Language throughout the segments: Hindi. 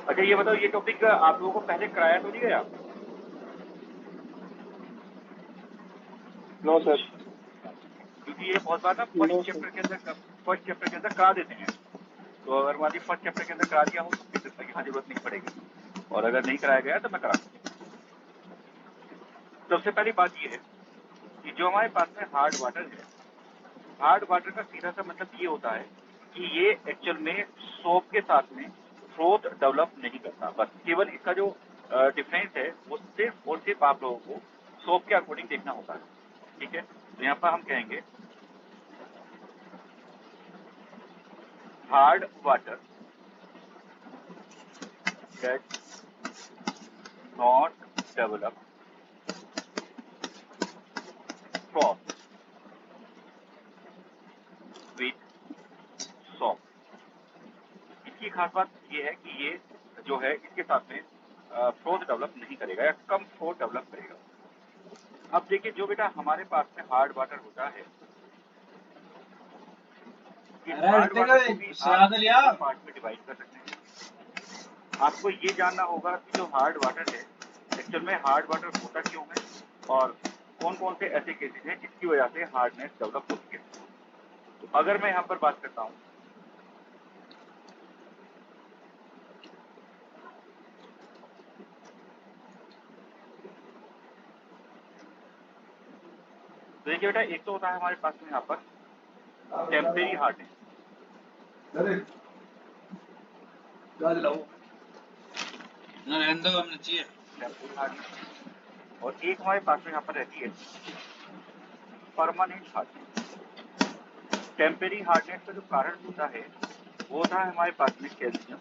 अच्छा ये बताओ, ये टॉपिक आप लोगों को पहले कराया तो नहीं गया? No sir. क्योंकि ये बहुत बार ना नो फर्स्ट सर। चैप्टर के अंदर करा देते हैं। तो अगर मान लीजिए फर्स्ट चैप्टर के अंदर करा दिया हो तो फिर यहाँ जरूरत नहीं पड़ेगी, और अगर नहीं कराया गया तो मैं करा दूँ। सबसे पहली बात ये है कि जो हमारे पास में हार्ड वाटर है, हार्ड वाटर का सीधा सा मतलब ये होता है कि ये एक्चुअल में सोप के साथ में फ्रोथ डेवलप नहीं करता। बस केवल इसका जो डिफरेंस है वो सिर्फ और सिर्फ आप लोगों को सोप के अकॉर्डिंग देखना होता है। ठीक है, तो यहाँ पर हम कहेंगे hard water that not develop froth with shop. इसकी खास बात ये है कि ये जो है इसके साथ में फ्रोथ डेवलप नहीं करेगा या कम फ्रोथ डेवलप करेगा। अब देखिए, जो बेटा हमारे पास में हार्ड वाटर होता है, इस हार्ड वाटर को भी आप दो पार्ट में डिवाइड कर सकते हैं। आपको ये जानना होगा कि जो हार्ड वाटर है एक्चुअल में हार्ड वाटर होता क्यों है, और कौन कौन से ऐसे केसेस हैं जिसकी वजह से हार्डनेस डेवलप होती है। तो अगर मैं यहाँ पर बात करता हूँ, तो देखिए बेटा, एक तो होता है हमारे पास में यहाँ पर टेम्परेरी हार्डनेस, टेम्परेरी हार्डनेस, और एक हमारे पास में यहाँ पर रहती है परमानेंट हार्डनेस। टेम्परेरी हार्डनेस का जो कारण होता है वो होता है हमारे पास में कैल्शियम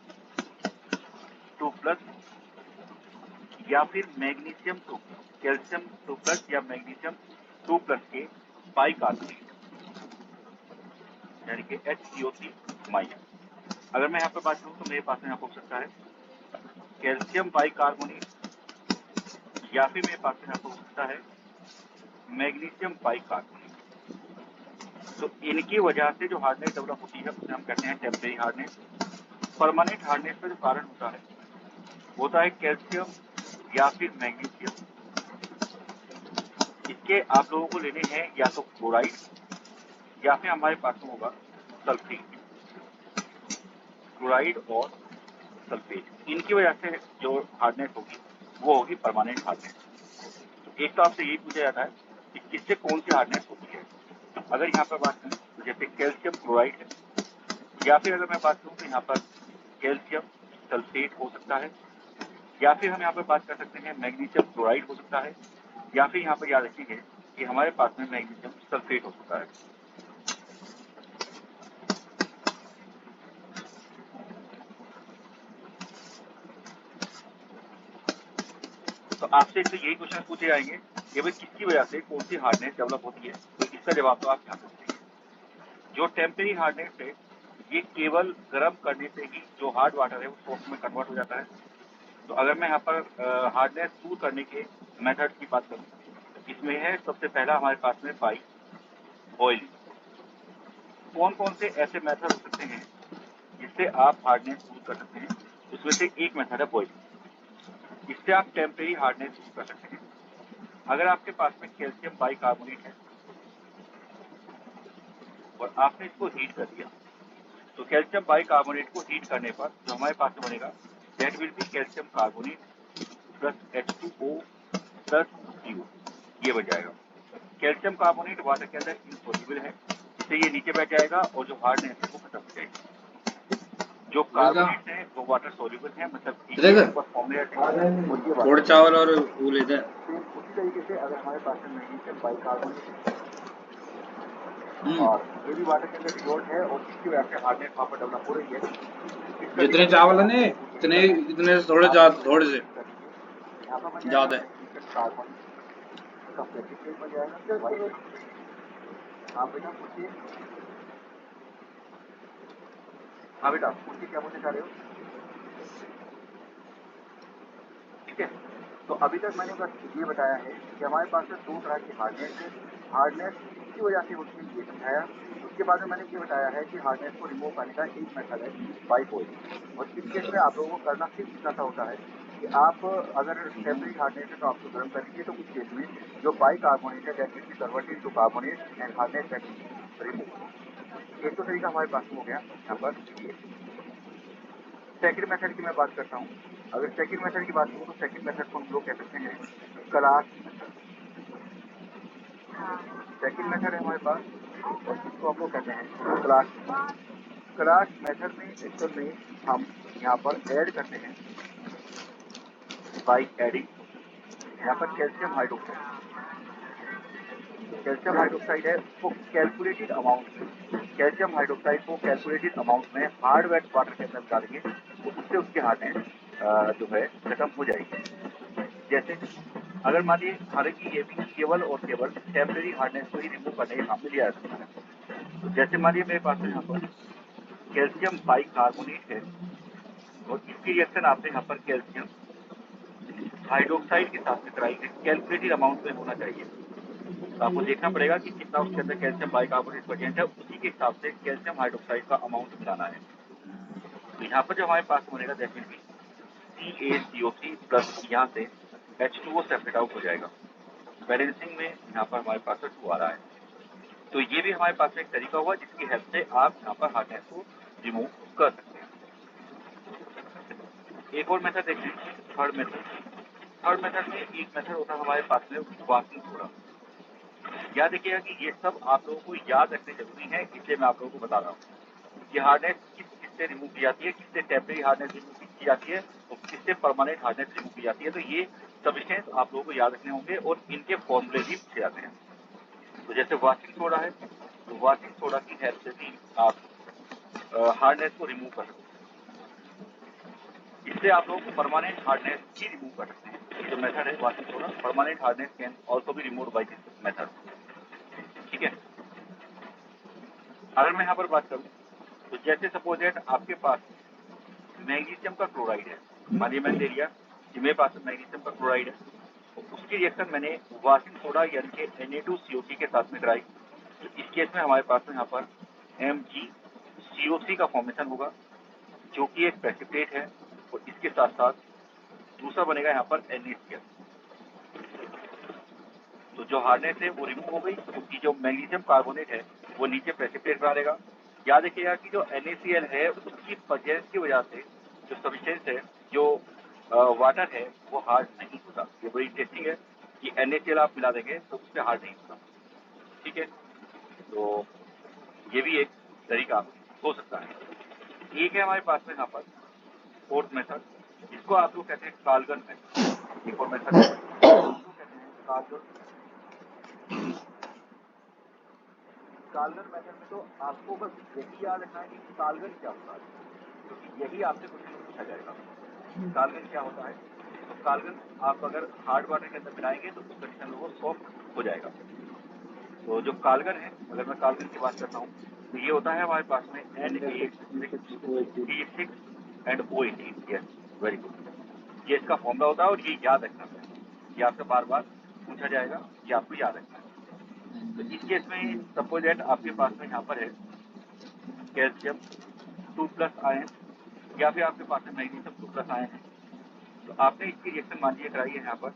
2+ या फिर मैग्नीशियम 2+, कैल्शियम 2+ या मैग्नीशियम 2+ के बाइकार्बोनेट, यानी कि HCO3-। अगर मैं यहाँ पर बात करूँ तो मेरे पास में यहाँ हो सकता है कैल्शियम बाइकार्बोनेट, या फिर मेरे पास में यहाँ हो सकता है मैग्नीशियम बाइकार्बोनेट। तो इनकी वजह से जो हार्डनेस डेवलप होती है उसे हम कहते हैं टेम्परेरी हार्डनेस। परमानेंट हार्डनेस का जो कारण होता है कैल्शियम या फिर मैग्नीशियम। इसके आप लोगों को लेने हैं या तो क्लोराइड या फिर हमारे पास में होगा सल्फेट, क्लोराइड और सल्फेट। इनकी वजह से जो हार्डनेस होगी वो होगी परमानेंट हार्डनेस। तो एक तो आपसे यही पूछा जाता है कि किससे कौन सी हार्डनेस होती है। अगर यहाँ पर बात करें तो जैसे कैल्शियम क्लोराइड है, या फिर अगर मैं बात करूँ तो यहाँ पर कैल्शियम सल्फेट हो सकता है, या फिर हम यहाँ पर बात कर सकते हैं मैग्नीशियम क्लोराइड हो सकता है, या फिर यहाँ पर याद रखिए कि हमारे पास में मैग्नीशियम सल्फेट हो सकता है। तो आपसे तो यही क्वेश्चन पूछे जाएंगे कि भाई किसकी वजह से कौन सी हार्डनेस डेवलप होती है। तो इसका जवाब तो आप यहाँ पे देंगे। जो टेम्परेरी हार्डनेस है ये केवल गर्म करने से ही जो हार्ड वाटर है वो सॉफ्ट में कन्वर्ट हो जाता है। तो अगर मैं यहाँ पर हार्डनेस दूर करने के मेथड की बात करूँ, इसमें है सबसे पहला हमारे पास में बॉइलिंग। कौन कौन से ऐसे मेथड हो सकते हैं जिससे आप हार्डनेस दूर कर सकते हैं, उसमें से एक मेथड है बॉइलिंग। इससे आप टेम्परेरी हार्डनेस दूर कर सकते हैं। अगर आपके पास में कैल्शियम बाइकार्बोनेट है और आपने इसको हीट कर दिया, तो कैल्शियम बाइकार्बोनेट को हीट करने पर जो हमारे पास में बनेगा that will B calcium carbonate plus H2O plus CO, ये बन जाएगा। कैल्शियम कार्बोनेट वाटर के अंदर इनसोल्यूबल है, इससे ये नीचे बैठ जाएगा और जो हार्डनेस है वो खत्म हो जाएगी। जो कार्बोनेट है वो वाटर सोल्यूबल है, मतलब ये ऊपर फॉर्मूला थोड़े चावल और वो लेते हैं। उसी तरीके से अगर हमारे पास में मैग्नीशियम बाइकार्बोनेट और ये भी वाटर के अंदर डिसॉल्व है और इसकी वजह से हार्डनेस वहाँ पर डेवलप हो रही है। जितने चावल है ना इतने से थोड़े से ज्यादा है। हाँ बेटा पूछिए। हाँ बेटा पूछिए, क्या पूछना चाह रहे हो? ठीक है, तो अभी तक मैंने बस ये बताया है कि हमारे पास में दो तरह की हार्डनेस है। हार्डनेस किसकी वजह से होती है ये समझाया, इसके बाद में मैंने ये बताया है कि हार्डनेस को रिमूव करने का एक मेथड है बाई कोइल। और इस केस में आप लोगों को करना सिर्फ इतना सा होता है कि आप अगर टेम्परेरी हार्डनेस है तो आपको गर्म कर लीजिए, तो उस केस में जो बाई कार्बोनेट है that will be converted to carbonate and hardness that remove. एक तो तरीका हमारे पास में हो गया यहाँ पर ये। सेकंड मेथड की मैं बात करता हूँ। अगर सेकंड मेथड की बात करूँ तो सेकंड मेथड को हम लोग कह सकते हैं क्लास मेथड। सेकंड मेथड है हमारे पास और इसको हम लोग कहते हैं क्लास। क्लास मेथड में एक्चुअल में हम यहाँ पर ऐड करते हैं बाई एडिंग यहाँ पर कैल्शियम हाइड्रोक्साइड। कैल्शियम हाइड्रोक्साइड है उसको कैलकुलेटेड अमाउंट में, कैल्शियम हाइड्रोक्साइड को कैलकुलेटेड अमाउंट में हार्ड वेट वाटर के अंदर डालेंगे तो उससे उसकी हार्डनेस जो है खत्म हो जाएगी। जैसे अगर मान लीजिए, हालांकि ये भी केवल और केवल टेम्परेरी हार्डनेस को ही रिमूव करने के काम में लिया जाता है। तो जैसे मान लीजिए मेरे पास में यहाँ पर कैल्शियम बाइकार्बोनेट है और इसकी रिएक्शन आपने यहाँ पर कैल्शियम हाइड्रोक्साइड के साथ में कराई है, कैलकुलेटेड अमाउंट में होना चाहिए। तो आपको देखना पड़ेगा कि कितना उसके अंदर कैल्शियम बाइकार्बोनेट प्रेजेंट है, उसी के हिसाब से कैल्शियम हाइड्रोक्साइड का अमाउंट मिलाना है। तो यहाँ पर जो हमारे पास बनेगा डेफिनेटली CaCO3 प्लस यहाँ से H2O सेपरेट आउट हो जाएगा। बैलेंसिंग में यहाँ पर हमारे पास 2 आ रहा है। तो ये भी हमारे पास में एक तरीका हुआ जिसकी हेल्प से आप यहाँ पर हार्डनेस को रिमूव कर सकते हैं। एक और मेथड देखते हैं, थर्ड मेथड। थर्ड मेथड में एक मेथड होता है हमारे पास में वाशिंग सोडा। याद रखिएगा कि ये सब आप लोगों को याद रखने जरूरी है, इसलिए मैं आप लोगों को बता रहा हूँ कि हार्डनेस किससे रिमूव की जाती है, किससे टेम्परेरी हार्डनेस रिमूव की जाती है और किससे परमानेंट हार्डनेस रिमूव की जाती है। तो ये सब्सटेंस आप लोगों को याद रखने होंगे और इनके फॉर्मूले भी पूछे जाते हैं। तो जैसे वाशिंग सोडा है, तो वाशिंग सोडा की हेल्प से भी आप हार्डनेस को रिमूव कर सकते हैं। इससे आप लोग परमानेंट हार्डनेस ही रिमूव कर सकते हैं। ये जो मेथड है washing soda, permanent hardness can also भी रिमूव बाई दिस मेथड। ठीक है। अगर मैं यहाँ पर बात करूँ तो जैसे सपोज दैट आपके पास मैग्नीशियम का क्लोराइड है, मानिए मैंने ले लिया कि मेरे पास मैग्नीशियम का क्लोराइड है, तो उसकी रिएक्शन मैंने वाशिंग सोडा यानी कि Na2CO3 के साथ में कराई। तो इस केस में हमारे पास में यहाँ पर MgCO3 का फॉर्मेशन होगा जो कि एक प्रेसिपिटेट है और इसके साथ साथ दूसरा बनेगा यहाँ पर NaCl। तो जो हार्डनेस है वो रिमूव हो गई क्योंकि जो मैग्नीशियम कार्बोनेट है वो नीचे प्रेसिपिटेट बना देगा। याद रखिएगा कि जो NaCl है उसकी प्रेजेंस की वजह से जो सब्सटेंस है, जो वाटर है, वो हार्ड नहीं होता। ये बड़ी इंटरेस्टिंग है कि NaCl आप मिला देंगे तो उससे हार्ड नहीं होता। ठीक है, तो ये भी एक तरीका हो सकता है। एक है हमारे पास में यहाँ पर फोर्थ मेथड, जिसको आप लोग कहते हैं कालगन मेथड। एक और मेथड है जिसको कहते हैं कालगन। कालगन मेथड में तो आपको बस यही याद रखना है कि कालगन क्या होता है, क्योंकि यही आपसे क्वेश्चन पूछा जाएगा। कालगन क्या होता है? तो कालगन आप अगर हार्ड वाटर के अंदर मिलाएंगे तो उस कंडीशन में वो सॉफ्ट हो जाएगा। तो जो कालगन है, अगर मैं कालगन की बात करता हूँ तो ये होता है हमारे पास में Na6 and O18। Yes, very good. ये इसका फॉर्मूला होता है और ये याद रखना है, ये आपसे बार बार पूछा जाएगा, ये आपको याद रखना है। तो इस केस में सपोज दैट आपके पास में यहाँ पर है कैल्शियम 2+ आयन या फिर आपके पास में मैग्नीशियम 2+ आयन है। तो आपने इसकी रिएक्शन मान लीजिए कराई है यहाँ पर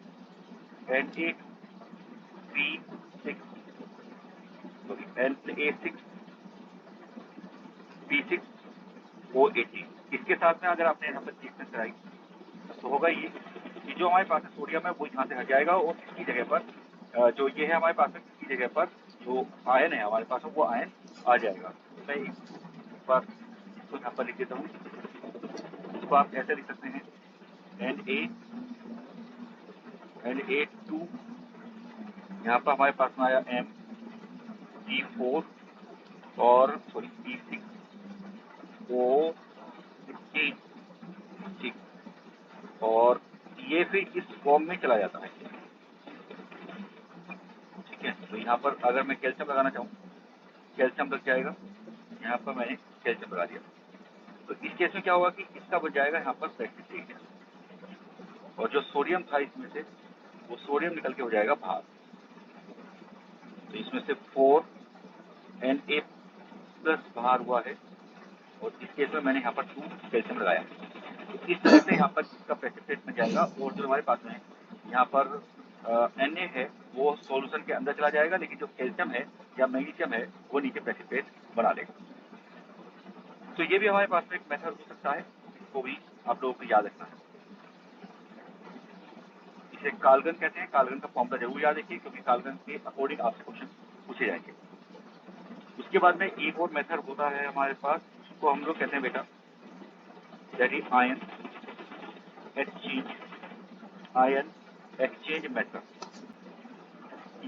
Na6O18। इसके साथ में अगर आपने यहाँ पर रिएक्शन कराई तो होगा ये कि जो हमारे पास सोडियम है वो यहाँ से हट जाएगा और इसकी जगह पर जो ये है हमारे पास में, इसकी जगह पर जो आयन है हमारे पास में वो आयन आ जाएगा। तो मैं एक बार इसको यहाँ पर लिख देता हूँ। इसको आप ऐसे लिख सकते हैं Na2, यहाँ पर हमारे पास में आया Mg4 और P6O16, ठीक, और ये फिर इस फॉर्म में चला जाता है। ठीक है, तो यहाँ पर अगर मैं कैल्शियम लगाना चाहूँ, कैल्शियम लग जाएगा, यहाँ पर मैंने कैल्शियम लगा दिया। तो इस केस में क्या होगा कि इसका बच जाएगा यहाँ पर प्रेसिपिटेट, और जो सोडियम था इसमें से वो सोडियम निकल के हो जाएगा बाहर। तो इसमें से 4Na प्लस बाहर हुआ है और इस केस में मैंने यहाँ पर 2 कैल्शियम लगाया। तो इस तरह से यहाँ पर इसका प्रेसिपिटेट में जाएगा और जो हमारे पास में यहाँ पर Na है वो सॉल्यूशन के अंदर चला जाएगा, लेकिन जो कैल्शियम है या मैग्नीशियम है वो नीचे प्रेसिपिटेट बना देगा। तो ये भी हमारे पास में एक मेथड हो सकता है, इसको भी आप लोगों को याद रखना है। इसे कालगन कहते हैं। कालगन का फॉर्मूला जरूर याद रखिए, क्योंकि कालगन के अकॉर्डिंग आपसे क्वेश्चन पूछे जाएंगे। उसके बाद में एक और मेथड होता है हमारे पास, उसको हम लोग कहते हैं बेटा that is ion exchange method.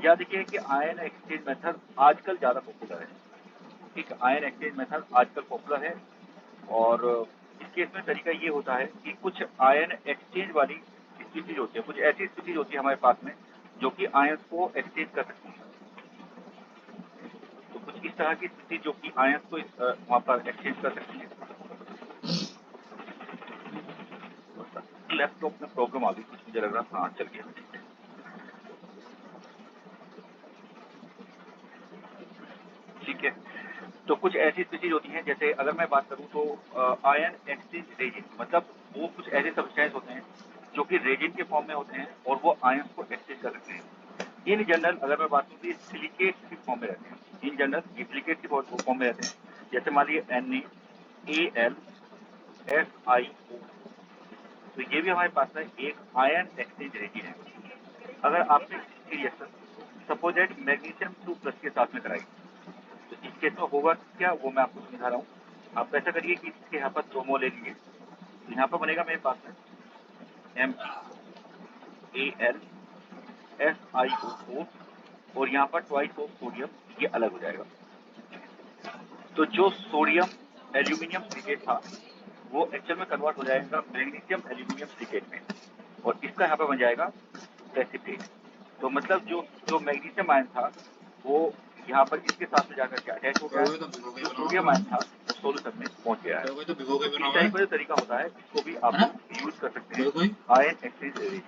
याद रखिए कि आयन एक्सचेंज मेथड आजकल ज्यादा पॉपुलर है। ठीक, आयन एक्सचेंज मेथड आजकल पॉपुलर है और इस केस में तरीका ये होता है कि कुछ आयन एक्सचेंज वाली स्पीशीज होती है, कुछ ऐसी स्पीशीज होती है हमारे पास में जो कि आयंस को एक्सचेंज कर सकती है। तो कुछ इस तरह की स्थिति जो कि आयंस को वहां पर एक्सचेंज कर सकती है। लैपटॉप में प्रॉब्लम आ गई कुछ, मुझे लग रहा हाँ चल गया। ठीक है, तो कुछ ऐसी स्पीशीज होती हैं, जैसे अगर मैं बात करूं तो आयन एक्सचेंज रेजिन, मतलब वो कुछ ऐसे सब्सटेंस होते हैं जो कि रेजिन के फॉर्म में होते हैं और वो आयंस को एक्सचेंज कर सकते हैं। इन जनरल अगर मैं बात करूं तो ये सिलिकेट की फॉर्म में रहते हैं। इन जनरल ये सिलिकेट की फॉर्म में रहते हैं। जैसे मान लीजिए NaAlSiO, तो ये भी हमारे पास में एक आयन एक्सचेंज रेजिन है। अगर आपने इसकी रिएक्शन सपोज दैट मैग्नीशियम 2+ के साथ में कराई, तो इस केस में होगा क्या वो मैं आपको समझा रहा हूँ। आप ऐसा करिए कि इसके यहाँ पर 2 मोल ले लीजिए, तो यहाँ पर बनेगा मेरे पास में MgAlSiO4 और यहाँ पर ट्वाइस ऑफ सोडियम, ये अलग हो जाएगा। तो जो सोडियम एल्यूमिनियम सिलिकेट था वो एक्चुअल में कन्वर्ट हो जाएगा मैग्नीशियम एल्यूमिनियम सिलिकेट में और इसका यहाँ पर बन जाएगा प्रेसिपिटेट। तो मतलब जो मैग्नीशियम आयन था वो यहाँ पर इसके साथ में जाकर के अटैच हो गया, जो सोडियम आयन था वो सोल्यूशन में पहुंच गया है। इस टाइप का जो तरीका होता है इसको भी आप यूज कर सकते हैं ion exchange resin.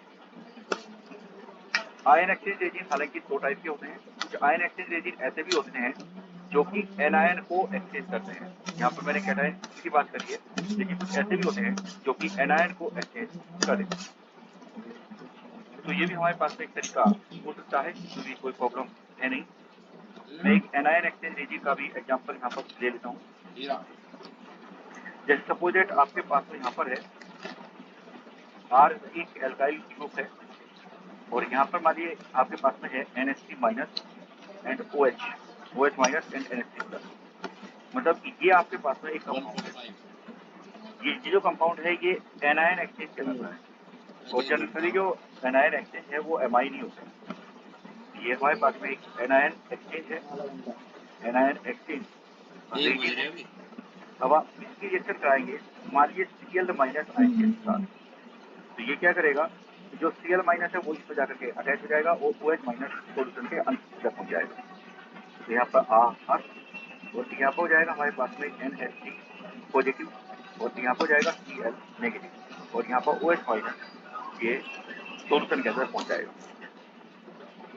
Ion exchange resin हालांकि 2 टाइप के होते हैं। कुछ आयन एक्सचेंज रेजिन ऐसे भी होते हैं जो कि एनायन को एक्सचेंज करते हैं। यहाँ पर मैंने कैटायन की बात करी है, लेकिन कुछ ऐसे भी होते हैं जो कि एनायन को एक्सचेंज कर देते हैं। तो ये भी हमारे पास में एक तरीका हो सकता है, इसमें भी कोई प्रॉब्लम है नहीं। मैं एक एनायन एक्सचेंज रेजिन का भी एग्जाम्पल यहाँ पर ले लेता हूँ। जैसे सपोज दैट आपके पास में यहाँ पर है R एक एल्काइल ग्रुप है और यहाँ पर मान लीजिए आपके पास में है NH3- and OH minus and NH3+। मतलब ये आपके पास में एक कंपाउंड है। ये जो कंपाउंड है ये एनायन एक्सचेंज कहलाता है और जनरली जो एनायन एक्सचेंज है वो एमाइन नहीं होता है। ये हमारे पास में एक एनायन एक्सचेंज है, एनायन एक्सचेंज रेजिन है। अब आप इसकी रिएक्शन कराएंगे मान लीजिए Cl- आयन के साथ, तो ये क्या करेगा, जो Cl- है वो इस पर जाकर के अटैच हो जाएगा और OH- सोल्यूशन के अंदर पहुंच जाएगा। तो यहाँ पर R और यहाँ पर हो जाएगा हमारे पास में NH3 पॉजिटिव और यहाँ पर हो जाएगा Cl नेगेटिव और यहाँ पर OH- ये सोल्यूशन के अंदर पहुंच जाएगा।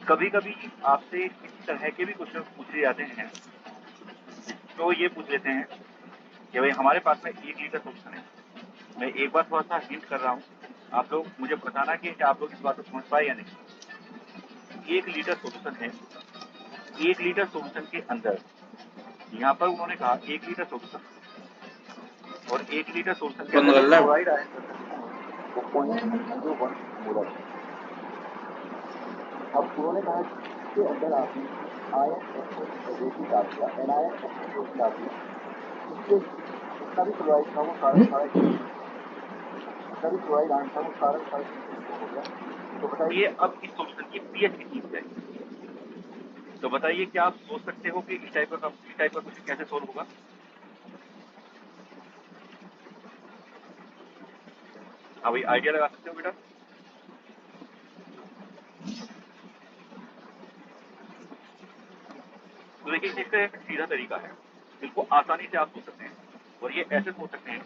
कभी कभी आपसे इस तरह के भी क्वेश्चन पूछे जाते हैं, तो ये पूछ लेते हैं कि भाई हमारे पास में 1 लीटर सोल्यूशन है। मैं एक बार थोड़ा सा हिंट कर रहा हूँ, आप लोग मुझे बताना कि आप लोग इस बात को समझ पाए या नहीं। 1 लीटर सोल्यूशन है, 1 लीटर सोल्यूशन के अंदर यहाँ पर उन्होंने कहा 1 लीटर सोल्यूशन और 1 लीटर सोल्यूशन के अंदर क्लोराइड आयन वो 0.01 मोलर है। अब उन्होंने कहा इसके अंदर आपने आयन एक्सचेंज रेजिन डाल दिया, एनायन एक्सचेंज रेजिन डाल दिया, इसके जितना भी क्लोराइड था वो सारा जितना भी क्लोराइड आयन था वो सारा हो गया। तो बताइए अब इस सोल्यूशन की पीएच कितनी हो जाएगी। तो बताइए क्या आप सोच सकते हो कि इस टाइप का क्वेश्चन कैसे सोल्व होगा। हाँ भाई, आइडिया लगा सकते हो बेटा। तो देखिए इसका एक सीधा तरीका है, बिल्कुल आसानी से आप सोच सकते हैं और ये ऐसे सोच सकते हैं।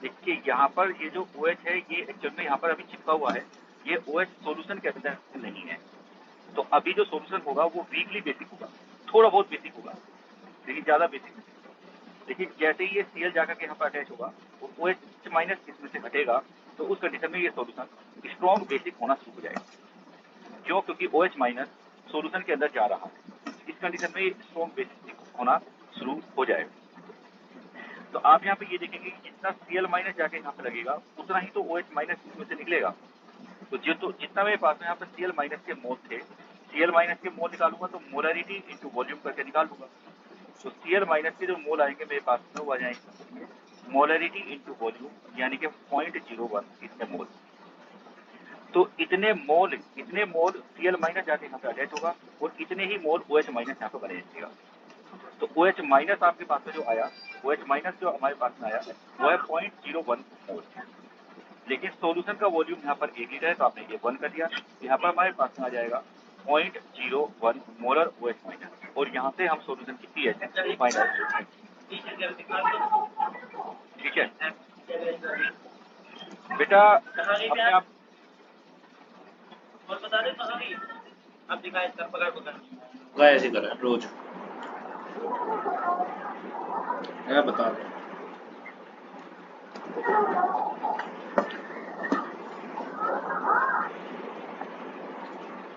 देखिए यहाँ पर ये जो OH है ये एक्चुअल में यहाँ पर अभी चिपका हुआ है, ये OH सोल्यूशन के अंदर नहीं है। तो अभी जो सोल्यूशन होगा वो वीकली बेसिक होगा, थोड़ा बहुत बेसिक होगा लेकिन ज्यादा बेसिक नहीं। लेकिन जैसे ही ये Cl जाकर के यहाँ पर अटैच होगा, वो OH माइनस इसमें से हटेगा, तो उस कंडीशन में ये सॉल्यूशन स्ट्रॉन्ग बेसिक होना शुरू हो जाएगा। क्यों? क्योंकि OH माइनस सॉल्यूशन के अंदर जा रहा है, इस कंडीशन में स्ट्रॉन्ग बेसिक होना शुरू हो जाएगा। तो आप यहाँ पे ये देखेंगे कि जितना Cl माइनस जाके यहाँ पे लगेगा, उतना ही तो OH माइनस इसमें से निकलेगा। तो जितना मेरे पास में यहाँ पर Cl माइनस के मोल थे, Cl माइनस के मोल निकालूंगा तो मोलरिटी इंटू वॉल्यूम करके निकालूंगा। तो Cl माइनस के जो मोल आएंगे मेरे पास में वो आ जाएंगे मोलरिटी इंटू वॉल्यूम, यानी कि 0.01 इतने मोल। तो इतने मोल Cl माइनस जाके यहाँ पे अटैच होगा और इतने ही मोल OH माइनस यहाँ पे बने रहेगा। तो OH माइनस आपके पास में जो आया, OH माइनस जो हमारे पास में आया वो है 0.01 मोल। लेकिन सॉल्यूशन का वॉल्यूम यहाँ पर 1 लीटर है, तो आपने ये 1 कर दिया, यहाँ पर हमारे पास में आ जाएगा 0.01 मोलर OH माइनस, और यहाँ से हम सॉल्यूशन की pH माइनस, ठीक है बेटा। अपने आप बता दे कहाँ भी आप दिखाए सर पकड़ गाय ऐसे कर रोज बता दे।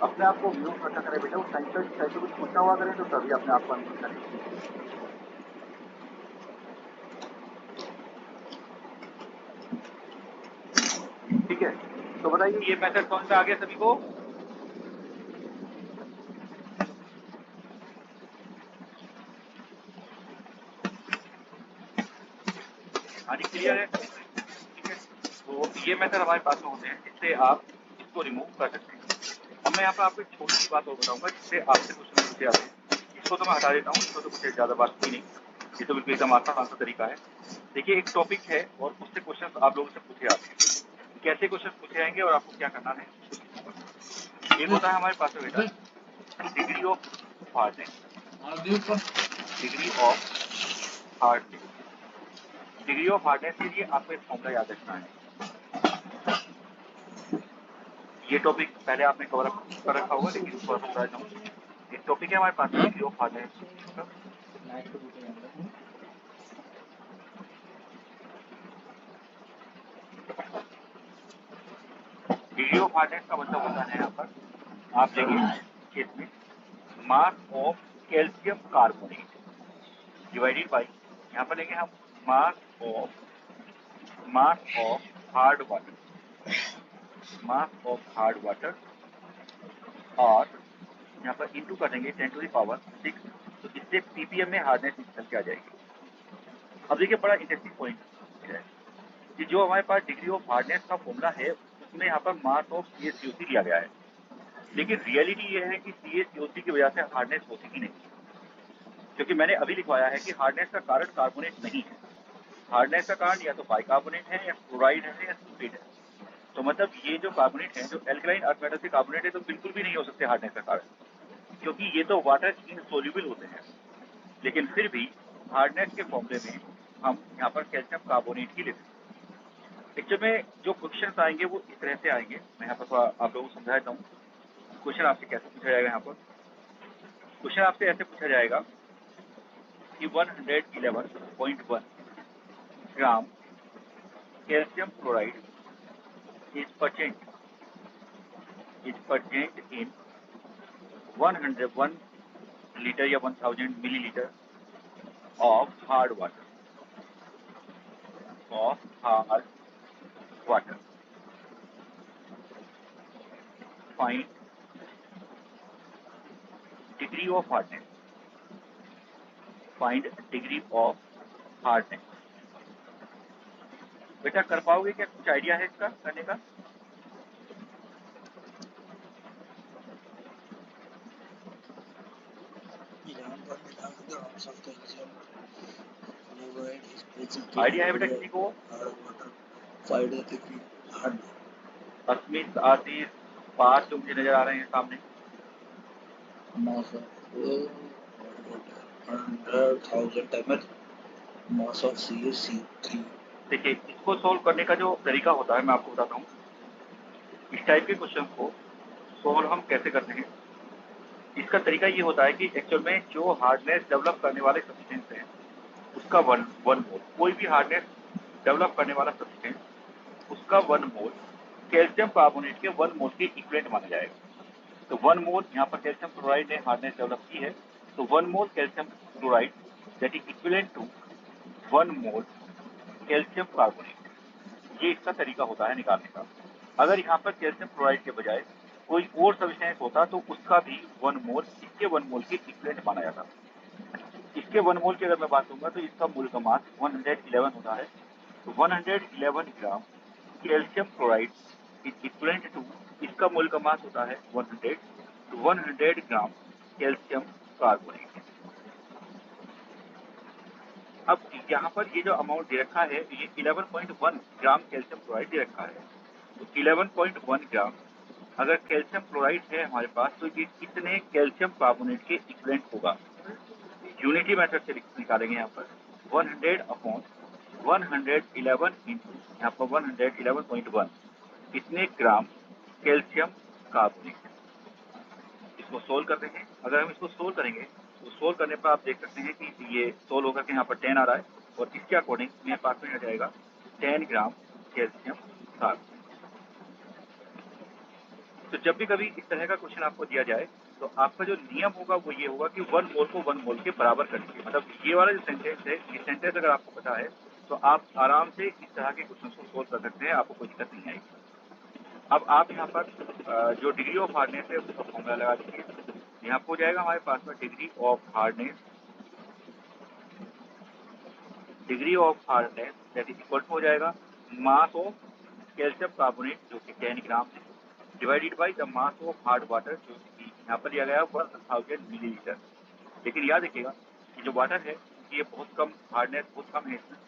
अपने आप को म्यूट रखा करें बेटा, उस टाइम पे कुछ पूछना हुआ करें तो तभी अपने आप को अनम्यूट करें। ठीक है, तो बताइए ये मेथड कौन सा आ गया सभी को? हाँ जी, क्लियर है? ठीक है, तो ये मेथड हमारे पास में होते हैं जिससे आप इसको रिमूव कर सकते हैं। अब मैं यहाँ पर आपको एक छोटी सी बात और बताऊंगा जिससे आपसे क्वेश्चन पूछे जाते हैं। इसको तो मैं हटा देता हूँ, इसको तो कुछ ज़्यादा बात की नहीं, ये तो बिल्कुल एकदम आसान सा तरीका है। देखिए, एक टॉपिक है और उससे क्वेश्चन आप लोगों से पूछे जाते हैं। कैसे क्वेश्चन पूछे जाएंगे और आपको क्या करना है? एक होता है हमारे पास में बेटा degree of hardness, degree of hardness. Degree of hardness के लिए आपको एक फॉर्मूला याद रखना है। ये टॉपिक पहले आपने कवर अप कर रखा होगा, लेकिन इसको मैं बता देता हूँ। एक टॉपिक है हमारे पास degree of hardness. Degree of hardness का मतलब होता है यहाँ पर आप लेंगे इसमें mass of calcium carbonate divided by, यहाँ पर लेंगे हम mass of hard water, mass of hard water, और यहाँ पर इंटू कर देंगे 10⁶, तो इससे ppm में हार्डनेस निकल के आ जाएगी। अब देखिए, बड़ा इंटरेस्टिंग पॉइंट है कि जो हमारे पास डिग्री ऑफ हार्डनेस का फॉर्मूला है उसमें यहाँ पर मास ऑफ CaCO2 दिया गया है, लेकिन रियलिटी ये है कि CaCO2 की वजह से हार्डनेस होती ही नहीं, क्योंकि मैंने अभी लिखवाया है कि हार्डनेस का कारण कार्बोनेट नहीं है। हार्डनेस का कारण या तो बाइकार्बोनेट है, या क्लोराइड है, या सल्फेट है। तो मतलब ये जो कार्बोनेट है, जो एल्कलाइन अर्थ मेटल से कार्बोनेट है, तो बिल्कुल भी नहीं हो सकते हार्डनेस का कारण, क्योंकि ये तो वाटर इनसोल्यूबल होते हैं। लेकिन फिर भी हार्डनेस के फॉर्मूले में हम यहाँ पर कैल्शियम कार्बोनेट ही लेते हैं। एक्चुअल में जो क्वेश्चन आएंगे वो इस तरह से आएंगे, मैं यहाँ पर आप लोगों को समझा देता हूँ। क्वेश्चन आपसे कैसे पूछा जाएगा? यहाँ पर क्वेश्चन आपसे ऐसे पूछा जाएगा कि 111.1 ग्राम calcium chloride is present in 101 liter या 1000 milliliter of hard water, find degree of hardness, बेटा कर पाओगे क्या? कुछ आइडिया है इसका करने का? आइडिया है बेटा किसी को? अस्मित, आशीष, पार्थ जो मुझे नजर आ रहे हैं सामने, 100,000 ml mass of CaC3। देखिए, इसको सोल्व करने का जो तरीका होता है मैं आपको बताता हूँ। इस टाइप के क्वेश्चन को सोल्व हम कैसे करते हैं, इसका तरीका ये होता है कि एक्चुअल में जो हार्डनेस डेवलप करने वाले सब्सटेंस हैं उसका वन मोल, कोई भी हार्डनेस डेवलप करने वाला सब्सटेंस उसका 1 मोल कैल्शियम कार्बोनेट के 1 मोल के इक्विवेलेंट माना जाएगा। तो 1 मोल यहाँ पर कैल्शियम क्लोराइड ने हार्डनेस डेवलप की है, तो 1 mole calcium chloride that is equivalent to 1 mole calcium carbonate. ये इसका तरीका होता है निकालने का। अगर यहाँ पर कैल्शियम क्लोराइड के बजाय कोई और सब्सटेंस होता तो उसका भी 1 मोल इसके 1 मोल के इक्विवेलेंट माना जाता। इसके 1 मोल की अगर मैं बात करूंगा तो इसका मूल का मास 111 होता है। तो 111 gram calcium chloride is equivalent to, इसका मूल का मास होता है 100, तो 100 ग्राम कैल्शियम कार्बोनेट। अब यहाँ पर ये जो अमाउंट दे रखा है ये 11.1 ग्राम कैल्शियम क्लोराइड दे रखा है। तो 11.1 ग्राम अगर कैल्शियम क्लोराइड है हमारे पास तो ये कितने कैल्शियम कार्बोनेट के इक्विवेलेंट होगा। यूनिटी मेथड से निकालेंगे यहाँ पर 100 अपॉन 111 इंटू यहाँ पर 111.1 कितने ग्राम कैल्शियम कार्बोनेट। इसको सोल्व करते हैं। अगर हम इसको सोल्व करेंगे तो सोल्व करने पर आप देख सकते हैं कि ये सोल्व होकर के यहाँ पर 10 आ रहा है और इसके अकॉर्डिंग मेरे पास में आ जाएगा 10 ग्राम कैल्शियम कार्बोनेट। तो जब भी कभी इस तरह का क्वेश्चन आपको दिया जाए तो आपका जो नियम होगा वो ये होगा कि 1 मोल को 1 मोल के बराबर करेंगे। मतलब ये वाला जो सेंटेंस है ये सेंटेंस अगर आपको पता है तो आप आराम से इस तरह के क्वेश्चन को सोल्व कर सकते हैं, आपको कोई दिक्कत नहीं आएगी। अब आप यहाँ पर जो डिग्री ऑफ हार्डनेस है उसका फॉर्मूला लगा दीजिए। यहाँ पर हो जाएगा हमारे पास में degree of hardness that is equal to हो जाएगा मास ऑफ कैल्शियम कार्बोनेट जो कि 10 ग्राम है divided by the mass of hard water जो कि यहाँ पर दिया गया 1000 मिलीलीटर। लेकिन याद रखिएगा कि जो वाटर है ये बहुत कम हार्डनेस बहुत कम है इसमें,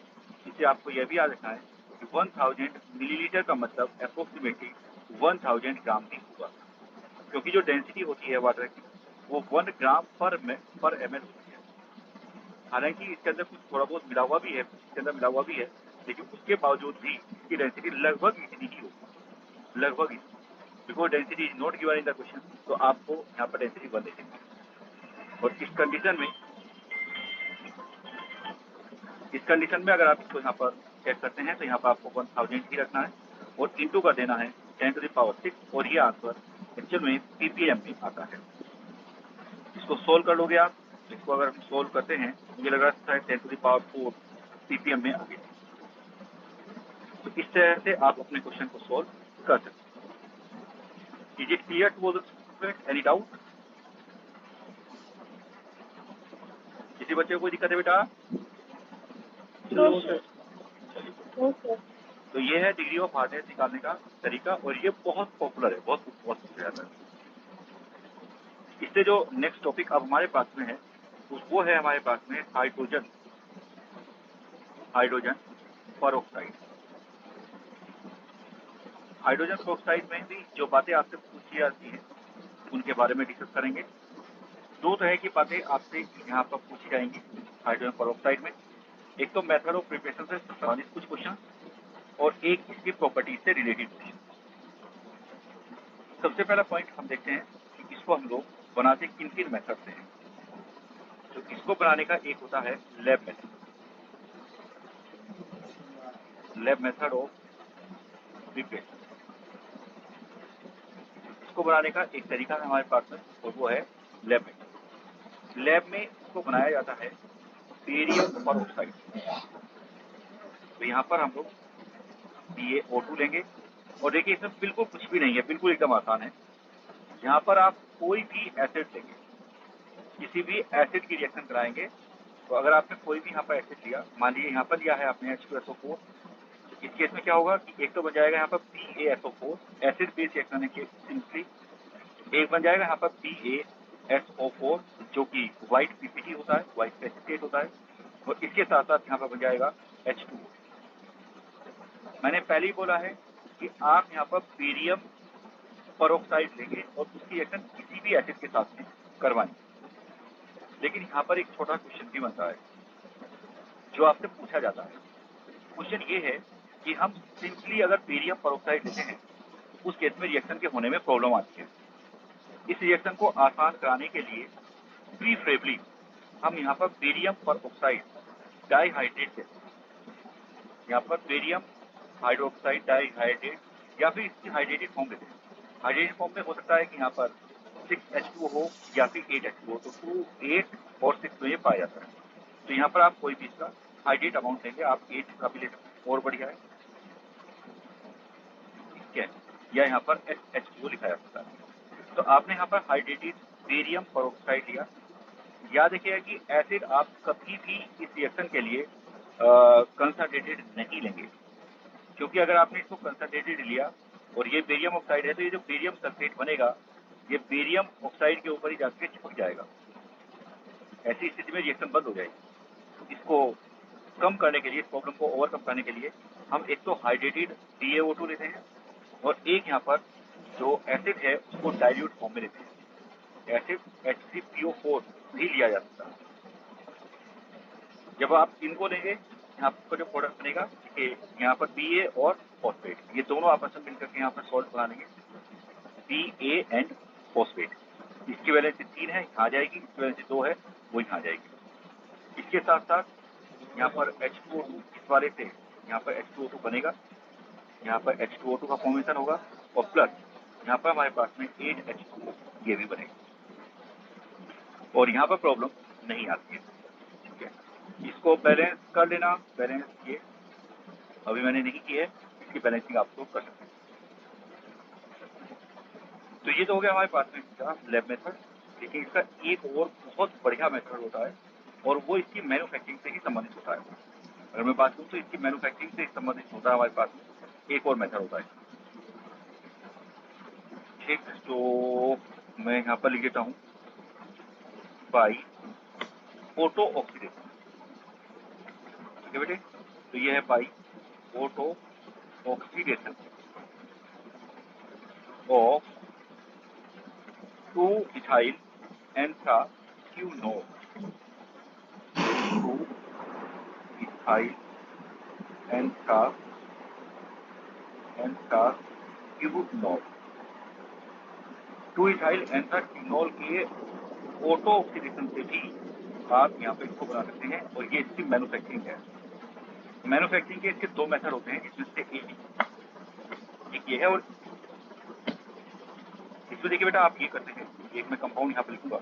इससे आपको यह भी याद रखना है कि 1000 मिलीलीटर का मतलब अप्रोक्सीमेटली 1000 ग्राम भी होगा, क्योंकि जो डेंसिटी होती है वाटर की वो 1 ग्राम पर एम एल होती है। हालांकि इसके अंदर कुछ थोड़ा बहुत मिला हुआ भी है, इसके अंदर मिला हुआ भी है, लेकिन उसके बावजूद भी इसकी डेंसिटी लगभग इतनी ही होगी, लगभग इतनी। Because density is not given in the question, तो आपको यहाँ पर डेंसिटी 1 देखेंगे। और इस कंडीशन में अगर आप इसको यहाँ पर चेक करते हैं तो यहाँ पर आपको 1000 ही रखना है और इंटू कर देना है 10⁶ और ये आंसर एक्चुअल में पीपीएम में आता है। इसको सोल्व कर लोगे आप। इसको अगर हम सोल्व करते हैं मुझे लग रहा है 10⁴ पीपीएम में आ गया। तो इस तरह से आप अपने क्वेश्चन को सोल्व कर सकते हैं। Is it clear to all the students? Any doubt? किसी बच्चे को कोई दिक्कत है बेटा? तो ये है डिग्री ऑफ हार्डनेस निकालने का तरीका और ये बहुत पॉपुलर है, बहुत पूछा जाता है। इससे जो नेक्स्ट टॉपिक अब हमारे पास में है वो है हमारे पास में हाइड्रोजन परऑक्साइड। हाइड्रोजन परऑक्साइड में भी जो बातें आपसे पूछी जाती हैं उनके बारे में डिस्कस करेंगे। दो तरह की बातें आपसे यहाँ पर पूछी जाएंगी हाइड्रोजन परऑक्साइड में। एक तो मेथड ऑफ प्रिपरेशन से संबंधित कुछ क्वेश्चन और एक इसकी प्रॉपर्टीज से रिलेटेड क्वेश्चन। सबसे पहला पॉइंट हम देखते हैं कि इसको हम लोग बनाते किन किन मेथड से हैं। तो इसको बनाने का एक होता है लैब मेथड ऑफ प्रिपरेशन। इसको बनाने का एक तरीका है हमारे पास में और वो है लैब मेथड। लैब में इसको बनाया जाता है बेरियम परऑक्साइड। तो यहाँ पर हम लोग BaO2 लेंगे और देखिए इसमें बिल्कुल कुछ भी नहीं है, बिल्कुल एकदम आसान है। यहाँ पर आप कोई भी एसिड लेंगे, किसी भी एसिड की रिएक्शन कराएंगे तो अगर आपने कोई भी यहाँ पर एसिड लिया, मान लीजिए यहाँ पर लिया है आपने H2SO4, तो इस केस में क्या होगा कि एक तो बन जाएगा यहाँ पर PaSO4 एसिड बेस रिएक्शन है सिंपली, एक बन जाएगा यहाँ पर PaSO4 जो कि व्हाइट PPT होता है, व्हाइट प्रेसिपिटेट होता है, और इसके साथ साथ यहाँ पर बन जाएगा H2O। मैंने पहले ही बोला है कि आप यहाँ पर बेरियम परऑक्साइड लेंगे और उसकी रिएक्शन किसी भी एसिड के साथ में करवाएंगे। लेकिन यहाँ पर एक छोटा क्वेश्चन भी बनता है जो आपसे पूछा जाता है। क्वेश्चन ये है कि हम सिंपली अगर बेरियम परऑक्साइड लेते हैं उस केस में रिएक्शन के होने में प्रॉब्लम आती है। इस रिएक्शन को आसान कराने के लिए प्रीफरेबली हम यहाँ पर बेरियम परऑक्साइड डाईहाइड्रेट से, यहाँ पर बेरियम हाइड्रोक्साइड डाईहाइड्रेट या फिर इसकी हाइड्रेटेड फॉर्म लेते हैं। हाइड्रेटेड फॉर्म में हो सकता है कि यहाँ पर 6H2 हो या फिर 8H2 हो, तो 2, 8 और 6 में ये पाया जाता है। तो यहाँ पर आप कोई भी इसका हाइड्रेट अमाउंट लेंगे, आप 8 का भी ले सकते हैं और बढ़िया है, ठीक है, या यहाँ पर SH2 लिखा जा सकता है। तो आपने यहाँ पर हाइड्रेटेड बेरियम पेरोक्साइड लिया। याद रखिएगा कि एसिड आप कभी भी इस रिएक्शन के लिए कंसंट्रेटेड नहीं लेंगे, क्योंकि अगर आपने इसको कंसंट्रेटेड लिया और ये बेरियम ऑक्साइड है तो ये जो बेरियम सल्फेट बनेगा ये बेरियम ऑक्साइड के ऊपर ही जाके चिपक जाएगा। ऐसी स्थिति में रिएक्शन बंद हो जाएगी। इसको कम करने के लिए, इस प्रॉब्लम को ओवरकम करने के लिए हम एक तो हाइड्रेटेड DaO2 लेते हैं और एक यहाँ पर जो एसिड है उसको डाइल्यूट फॉर्म में लेते हैं। एसिड HCPO4 भी लिया जा सकता है। जब आप इनको लेंगे, यहाँ पर जो प्रोडक्ट बनेगा यहाँ पर BA और फॉस्फेट, ये दोनों आपस में मिलकर के यहाँ पर सॉल्ट बना लेंगे, BA एंड फॉस्फेट। इसकी वैलेंसी 3 है, यहाँ आ जाएगी, इसकी वैलेंसी 2 है, वो यहाँ आ जाएगी। इसके साथ साथ यहाँ पर H2O2 इस वाले से यहाँ पर H2O2 बनेगा, यहाँ पर H2O2 का फॉर्मेशन होगा और प्लस यहाँ पर हमारे पास में 8H2O ये भी बनेगा और यहाँ पर प्रॉब्लम नहीं आती है, ठीक है। इसको बैलेंस कर लेना, बैलेंस ये अभी मैंने नहीं की है, इसकी बैलेंसिंग आपको कर सकते हैं। तो ये तो हो गया हमारे पास में इसका लैब मेथड। देखिए इसका एक और बहुत बढ़िया मेथड होता है और वो इसकी मैन्युफैक्चरिंग से ही संबंधित होता है। अगर मैं बात करूँ तो इसकी मैन्युफैक्चरिंग से संबंधित होता है हमारे पास में एक और मेथड होता है, ठीक। तो मैं यहाँ पर लिख देता हूँ बाई फोटो ऑक्सीडेशन, ठीक है बेटे। तो ये है बाई फोटो ऑक्सीडेशन ऑफ 2-इथाइल एंथ्राक्यूनोल, 2-इथाइल एंथ्राक्यूनोल, 2-इथाइल एंथ्राक्यूनोल के ऑटो ऑक्सीडेशन से भी आप यहाँ पे इसको बना सकते हैं और ये इसकी मैन्युफैक्चरिंग है। मैन्युफैक्चरिंग के इसके 2 मेथड होते हैं, इसमें से एक ये है और इसमें देखिए बेटा आप ये करते हैं, एक मैं कंपाउंड यहाँ पे लिखूंगा।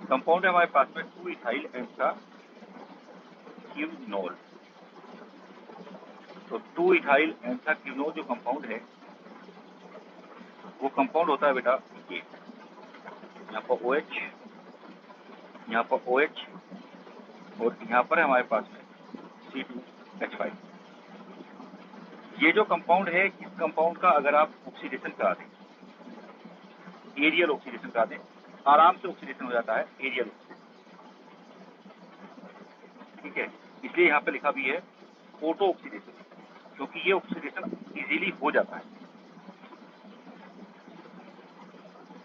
कंपाउंड है हमारे पास में 2-इथाइल एंथ्राक्यूनोल। तो 2-इथाइल एंथ्राक्यूनोल जो कंपाउंड है वो कंपाउंड होता है बेटा ये, यहाँ पर OH, यहाँ पर OH और यहाँ पर है हमारे पास में C2H5। ये जो कंपाउंड है, इस कंपाउंड का अगर आप ऑक्सीडेशन करा दें, एरियल ऑक्सीडेशन करा दें, आराम से ऑक्सीडेशन हो जाता है एरियल ऑक्सीडेशन, ठीक है। इसलिए यहाँ पे लिखा भी है फोटो ऑक्सीडेशन, क्योंकि ये ऑक्सीडेशन इजीली हो जाता है।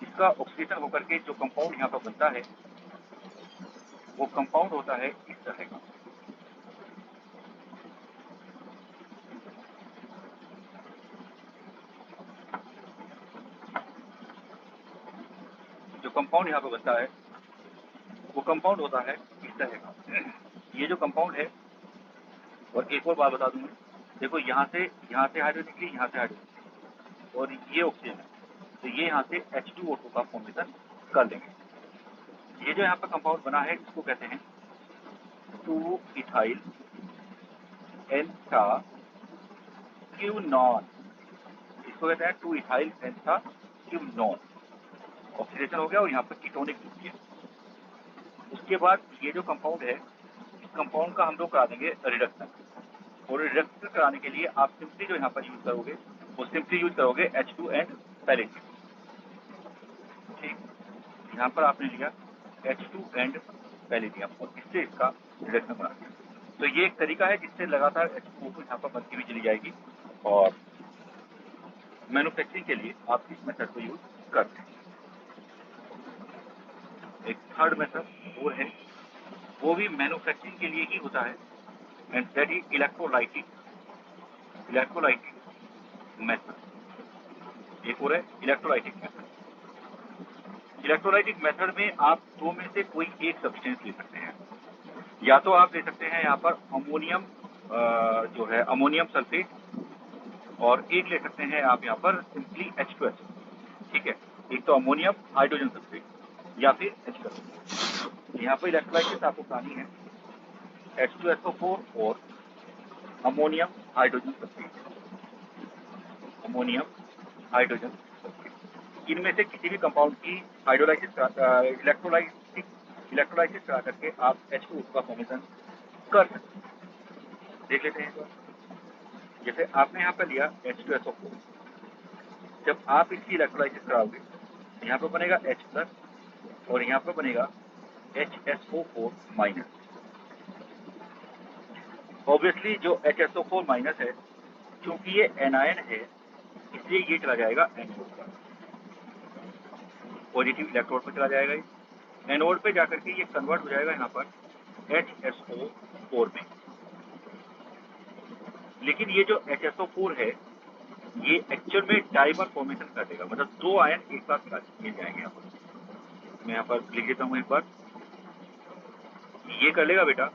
इसका ऑक्सीडेशन होकर के जो कंपाउंड यहाँ पर बनता है वो कंपाउंड होता है इस तरह का। जो कंपाउंड यहाँ पर बनता है वो कंपाउंड होता है इस तरह का। ये जो कंपाउंड है, और एक और बात बता दूं मैं, देखो यहाँ से हाइड्रोजन निकली, यहाँ से हाइड्रोजन निकली और ये ऑक्सीजन है, तो ये यहाँ से H2O2 का फॉर्मेशन कर देंगे। ये जो यहाँ पर कंपाउंड बना है इसको कहते हैं 2-इथाइल एंथ्राक्यूनोन, इसको कहते हैं 2-इथाइल एंथ्राक्यूनोन। ऑक्सीडेशन हो गया और यहाँ पर कीटोनिक ग्रुप किया। उसके बाद ये जो कंपाउंड है, इस कंपाउंड का हम लोग करा देंगे रिडक्शन, और रिडक्शन कराने के लिए आप सिंपली जो यहाँ पर यूज करोगे वो सिंपली यूज करोगे H2 एंड पैलेडियम, ठीक। यहाँ पर आपने लिया H2 एंड पैलेडियम और इससे इसका रिडक्शन बना दिया। तो ये एक तरीका है जिससे लगातार H2O यहाँ पर बनती हुई चली जाएगी और मैन्युफैक्चरिंग के लिए आप इस मेथड को यूज करते हैं। एक थर्ड मेथड वो है, वो भी मैन्युफैक्चरिंग के लिए ही होता है, and that is electrolytic method. एक और है इलेक्ट्रोलाइटिक मेथड। इलेक्ट्रोलाइटिक मेथड में आप दो में से कोई एक सब्सटेंस ले सकते हैं, या तो आप ले सकते हैं यहाँ पर अमोनियम जो है अमोनियम सल्फेट, और एक ले सकते हैं आप यहाँ पर सिंपली H2SO। ठीक है, एक तो अमोनियम हाइड्रोजन सल्फेट या फिर H2SO। यहाँ पर इलेक्ट्रोलाइसिस आपको करानी है H2SO4 और ammonium hydrogen sulphate, ammonium hydrogen sulphate. इनमें से किसी भी कंपाउंड की हाइड्रोलाइसिस इलेक्ट्रोलाइसिस करा करके आप H2O का फॉर्मेशन कर सकते हैं। देख लेते हैं एक बार। जैसे आपने यहाँ पर लिया H2SO4, जब आप इसकी इलेक्ट्रोलाइसिस कराओगे यहाँ पर बनेगा H+ और यहाँ पर बनेगा HSO4-। ऑब्वियसली जो HSO4- है, क्योंकि ये एनायन है इसलिए ये चला जाएगा एनोड पर, पॉजिटिव इलेक्ट्रोड पर चला जाएगा। एनोड पे जाकर के ये कन्वर्ट हो जाएगा यहाँ पर HSO4 में। लेकिन ये जो HSO4 है ये एक्चुअल में डाइमर फॉर्मेशन कर देगा, मतलब दो आयन एक साथ मिल जाएंगे। यहाँ पर मैं यहाँ पर लिख देता हूँ एक बार, ये कर लेगा बेटा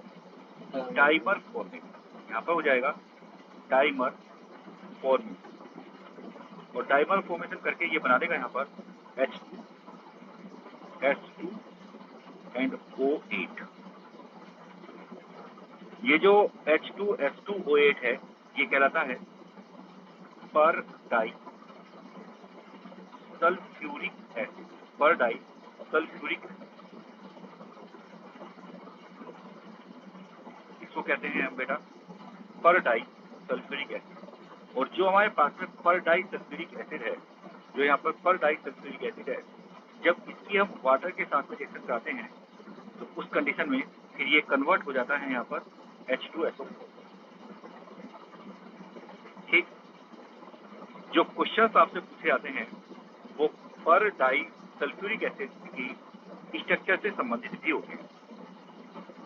डाइमर फॉर्मेशन। यहाँ पर हो जाएगा डाइमर फॉर्मेशन, और डाइमर फॉर्मेशन करके ये बना देगा यहाँ पर H2 एंड O8। ये जो H2S2O8 है ये कहलाता है पर डाई सल्फ्यूरिक एसिड, पर डाई सल्फ्यूरिक इसको कहते हैं हम बेटा पर डाई सल्फ्यूरिक एसिड। और जो हमारे पास में पर डाई सल्फ्यूरिक एसिड है, जो यहाँ पर पर डाई सल्फ्यूरिक एसिड है, जब इसकी हम वाटर के साथ में रिएक्शन कराते हैं तो उस कंडीशन में फिर ये कन्वर्ट हो जाता है यहाँ पर H2SO4। ठीक, जो क्वेश्चंस आपसे पूछे जाते हैं वो पर डाई सल्फ्यूरिक एसिड की स्ट्रक्चर से संबंधित भी होते हैं।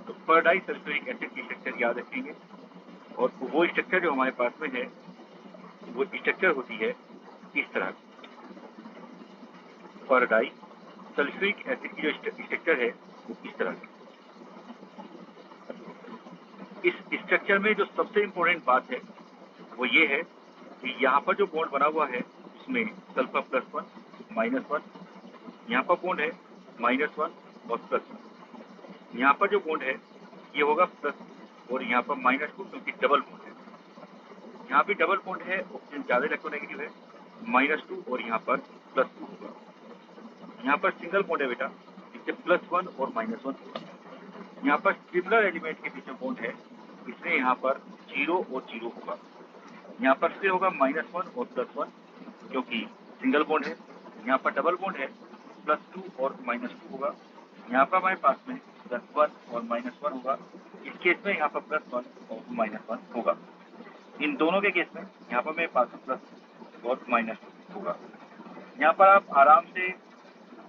तो पर डाई सल्फ्यूरिक एसिड की स्ट्रक्चर याद रखेंगे, और वो स्ट्रक्चर जो हमारे पास में है वो स्ट्रक्चर होती है इस तरह। पर डाई सल्फ्यूरिक एसिड की जो स्ट्रक्चर है वो इस तरह की। इस स्ट्रक्चर में जो सबसे इम्पोर्टेंट बात है वो ये है कि यहाँ पर जो बॉन्ड बना हुआ है उसमें सल्फर +1 -1, यहाँ पर बॉन्ड है -1 और +1। यहाँ पर जो बॉन्ड है ये होगा प्लस, और यहाँ पर -2 क्योंकि डबल बॉन्ड है। यहाँ भी डबल बॉन्ड है, ऑक्सीजन ज्यादा इलेक्ट्रोनेगेटिव है, -2 और यहाँ पर +2 होगा। यहाँ पर सिंगल बॉन्ड है बेटा, इससे +1 और -1 होगा। यहाँ पर सिमिलर एलिमेंट के बीच में बॉन्ड है, इसलिए यहाँ पर 0 और 0 होगा। यहाँ पर फिर होगा -1 और +1 क्योंकि सिंगल बॉन्ड है। यहाँ पर डबल बॉन्ड है, +2 और -2 होगा। यहाँ पर हमारे पास में +1 और -1 होगा। इस केस में यहाँ पर +1 और -1 होगा। इन दोनों के केस में यहाँ पर मेरे पास प्लस और -2 होगा। यहाँ पर आप आराम से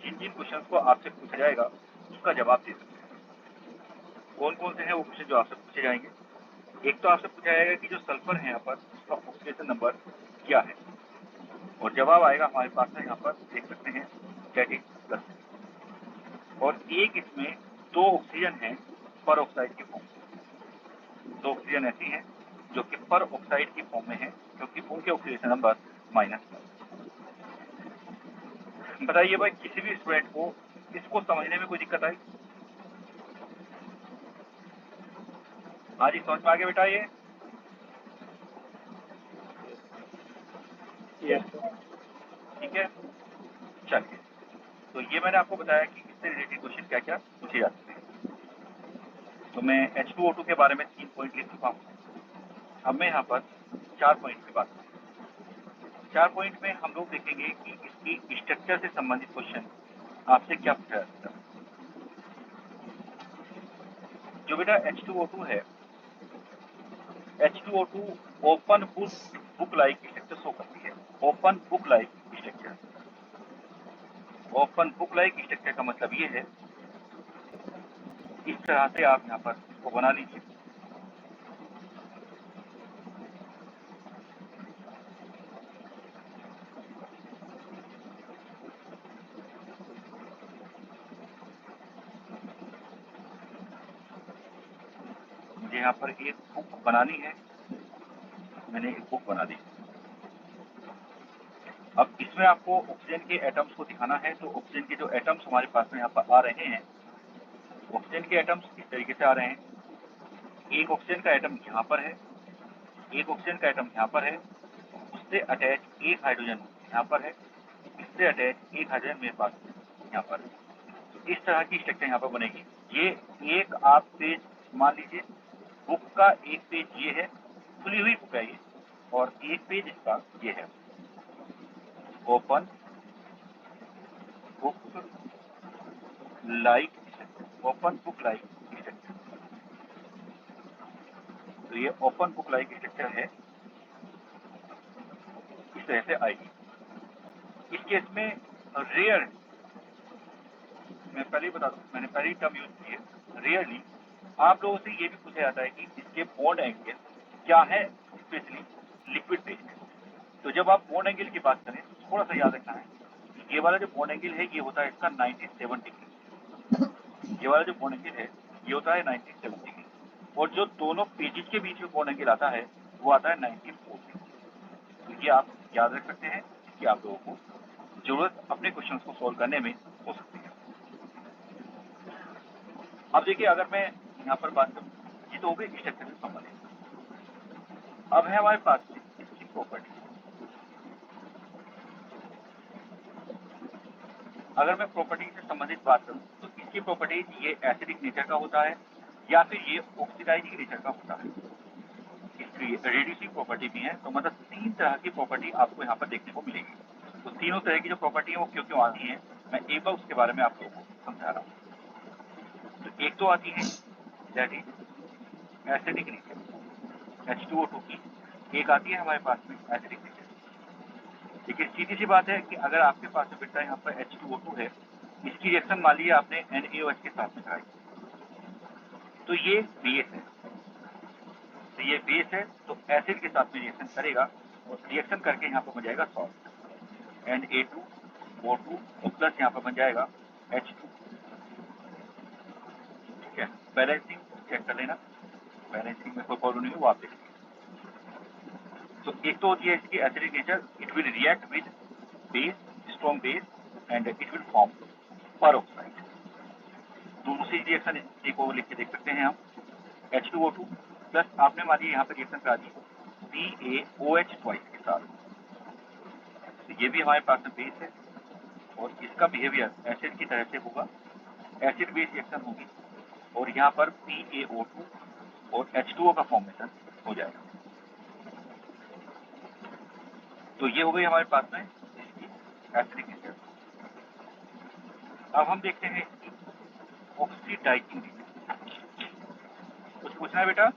जिन जिन क्वेश्चन को आपसे पूछा जाएगा उसका जवाब दे सकते हैं। कौन कौन से हैं वो क्वेश्चन जो आपसे पूछे जाएंगे? एक तो आपसे पूछा जाएगा कि जो सल्फर है यहाँ पर उसका ऑक्सीडेशन नंबर क्या है, और जवाब आएगा हमारे पास में यहाँ पर देख सकते हैं स्टैटिक प्लस। और एक इसमें 2 ऑक्सीजन हैं पर ऑक्साइड की फॉर्म, 2 ऑक्सीजन ऐसी हैं जो कि पर ऑक्साइड की फॉर्म में है क्योंकि उनके ऑक्सीडेशन नंबर -1। बताइए भाई किसी भी स्टूडेंट को इसको समझने में कोई दिक्कत आई? आज ही समझ में आ गया बेटा ये? ठीक है, चलिए। तो ये मैंने आपको बताया कि इससे रिलेटेड क्वेश्चन क्या क्या पूछे जा सकते हैं। तो मैं H2O2 के बारे में 3 पॉइंट लिख चुका हूँ। अब मैं यहाँ पर 4 पॉइंट की बात करूँ। 4 पॉइंट में हम लोग देखेंगे कि इसकी स्ट्रक्चर से संबंधित क्वेश्चन आपसे क्या पूछा जा सकता है। जो बेटा H2O2 है, H2O2 open book like structure show करती है। Open book like structure, open book like structure का मतलब ये है इस तरह से आप यहाँ पर इसको बना लीजिए। यहाँ पर एक बुक बनानी है, मैंने एक बुक बना दी। अब इसमें आपको ऑक्सीजन के एटम्स को दिखाना है, तो ऑक्सीजन के जो एटम्स हमारे पास में यहाँ पर आ रहे हैं, ऑक्सीजन के एटम्स इस तरीके से आ रहे हैं। एक ऑक्सीजन का एटम यहाँ पर है, एक ऑक्सीजन का एटम यहाँ पर है, उससे अटैच एक हाइड्रोजन यहाँ पर है, इससे अटैच एक हाइड्रोजन मेरे पास यहाँ पर है। तो इस तरह की स्ट्रक्चर यहाँ पर बनेगी। ये एक आप पेज मान लीजिए, बुक का एक पेज ये है, खुली हुई बुक है ये, और एक पेज इसका ये है, open book like, open book like structure. तो ये ओपन बुक लाइक स्ट्रक्चर है, इस तरह से आएगी। इस केस में रेयर, मैं पहले ही बता दूं, मैंने पहले ही टर्म यूज की है, रेयरली आप लोगों से ये भी पूछा जाता है कि इसके बॉन्ड एंगल क्या है, स्पेशली लिक्विड फेज में। तो जब आप बॉन्ड एंगल की बात करें तो थोड़ा सा याद रखना है कि ये वाला जो बॉन्ड एंगल है ये होता है इसका 97 डिग्री। ये वाला जो बॉन्ड एंगल है ये होता है 97 डिग्री, और जो दोनों पेजेस के बीच में बॉन्ड एंगल आता है वो आता है 94 डिग्री। तो ये आप याद रख सकते हैं, कि आप लोगों को जरूरत अपने क्वेश्चन को सोल्व करने में हो सकती है। अब देखिए, अगर मैं यहाँ पर बात करूँ, ये तो हो गई स्ट्रक्चर से संबंधित। अब है हमारे पास इसकी प्रॉपर्टी। अगर मैं प्रॉपर्टी से संबंधित बात करूँ तो इसकी प्रॉपर्टी ये एसिडिक नेचर का होता है या फिर ये ऑक्सीडाइजिंग नेचर का होता है। इसकी रेड्यूसिंग प्रॉपर्टी भी है। तो मतलब 3 तरह की प्रॉपर्टी आपको यहाँ पर देखने को मिलेगी। तो तीनों तरह की जो प्रॉपर्टी है वो क्यों क्यों आती है, मैं एक बार उसके बारे में आप लोगों को समझा रहा हूँ। तो एक तो आती है that is acidic nature, H2O2 की। एक आती है हमारे पास में एसिडिक नेचर। देखिए, सीधी सी बात है कि अगर आपके पास में बेटा यहाँ पर H2O2 है, इसकी रिएक्शन मान लीजिए आपने NaOH के साथ में कराई, तो ये बेस है, तो ये बेस है, तो एसिड के साथ में रिएक्शन करेगा और रिएक्शन करके यहाँ पर बन जाएगा सॉल्ट, Na2O2 और प्लस यहाँ पर बन जाएगा H2। ठीक है, बैलेंसिंग चेक कर लेना, बैलेंसिंग में कोई प्रॉब्लम नहीं हो, आप देखिए। तो एक तो होती है इसकी acidic nature, it will react with base, strong base, and it will form peroxide. दूसरी रिएक्शन एक और लिख के देख सकते हैं हम, H2O2 प्लस आपने मान लीजिए यहाँ पर रिएक्शन करा दी PaOH ट्वाइस के साथ। तो ये भी हमारे पास में बेस है और इसका बिहेवियर एसिड की तरह से होगा, एसिड बेस रिएक्शन होगी और यहाँ पर PaO2 और H2O का फॉर्मेशन हो जाएगा। तो ये हो गई हमारे पास में इसकी एसिडिक नेचर। अब हम देखते हैं इसकी ऑक्सीडाइजिंग नेचर। कुछ पूछना है बेटा?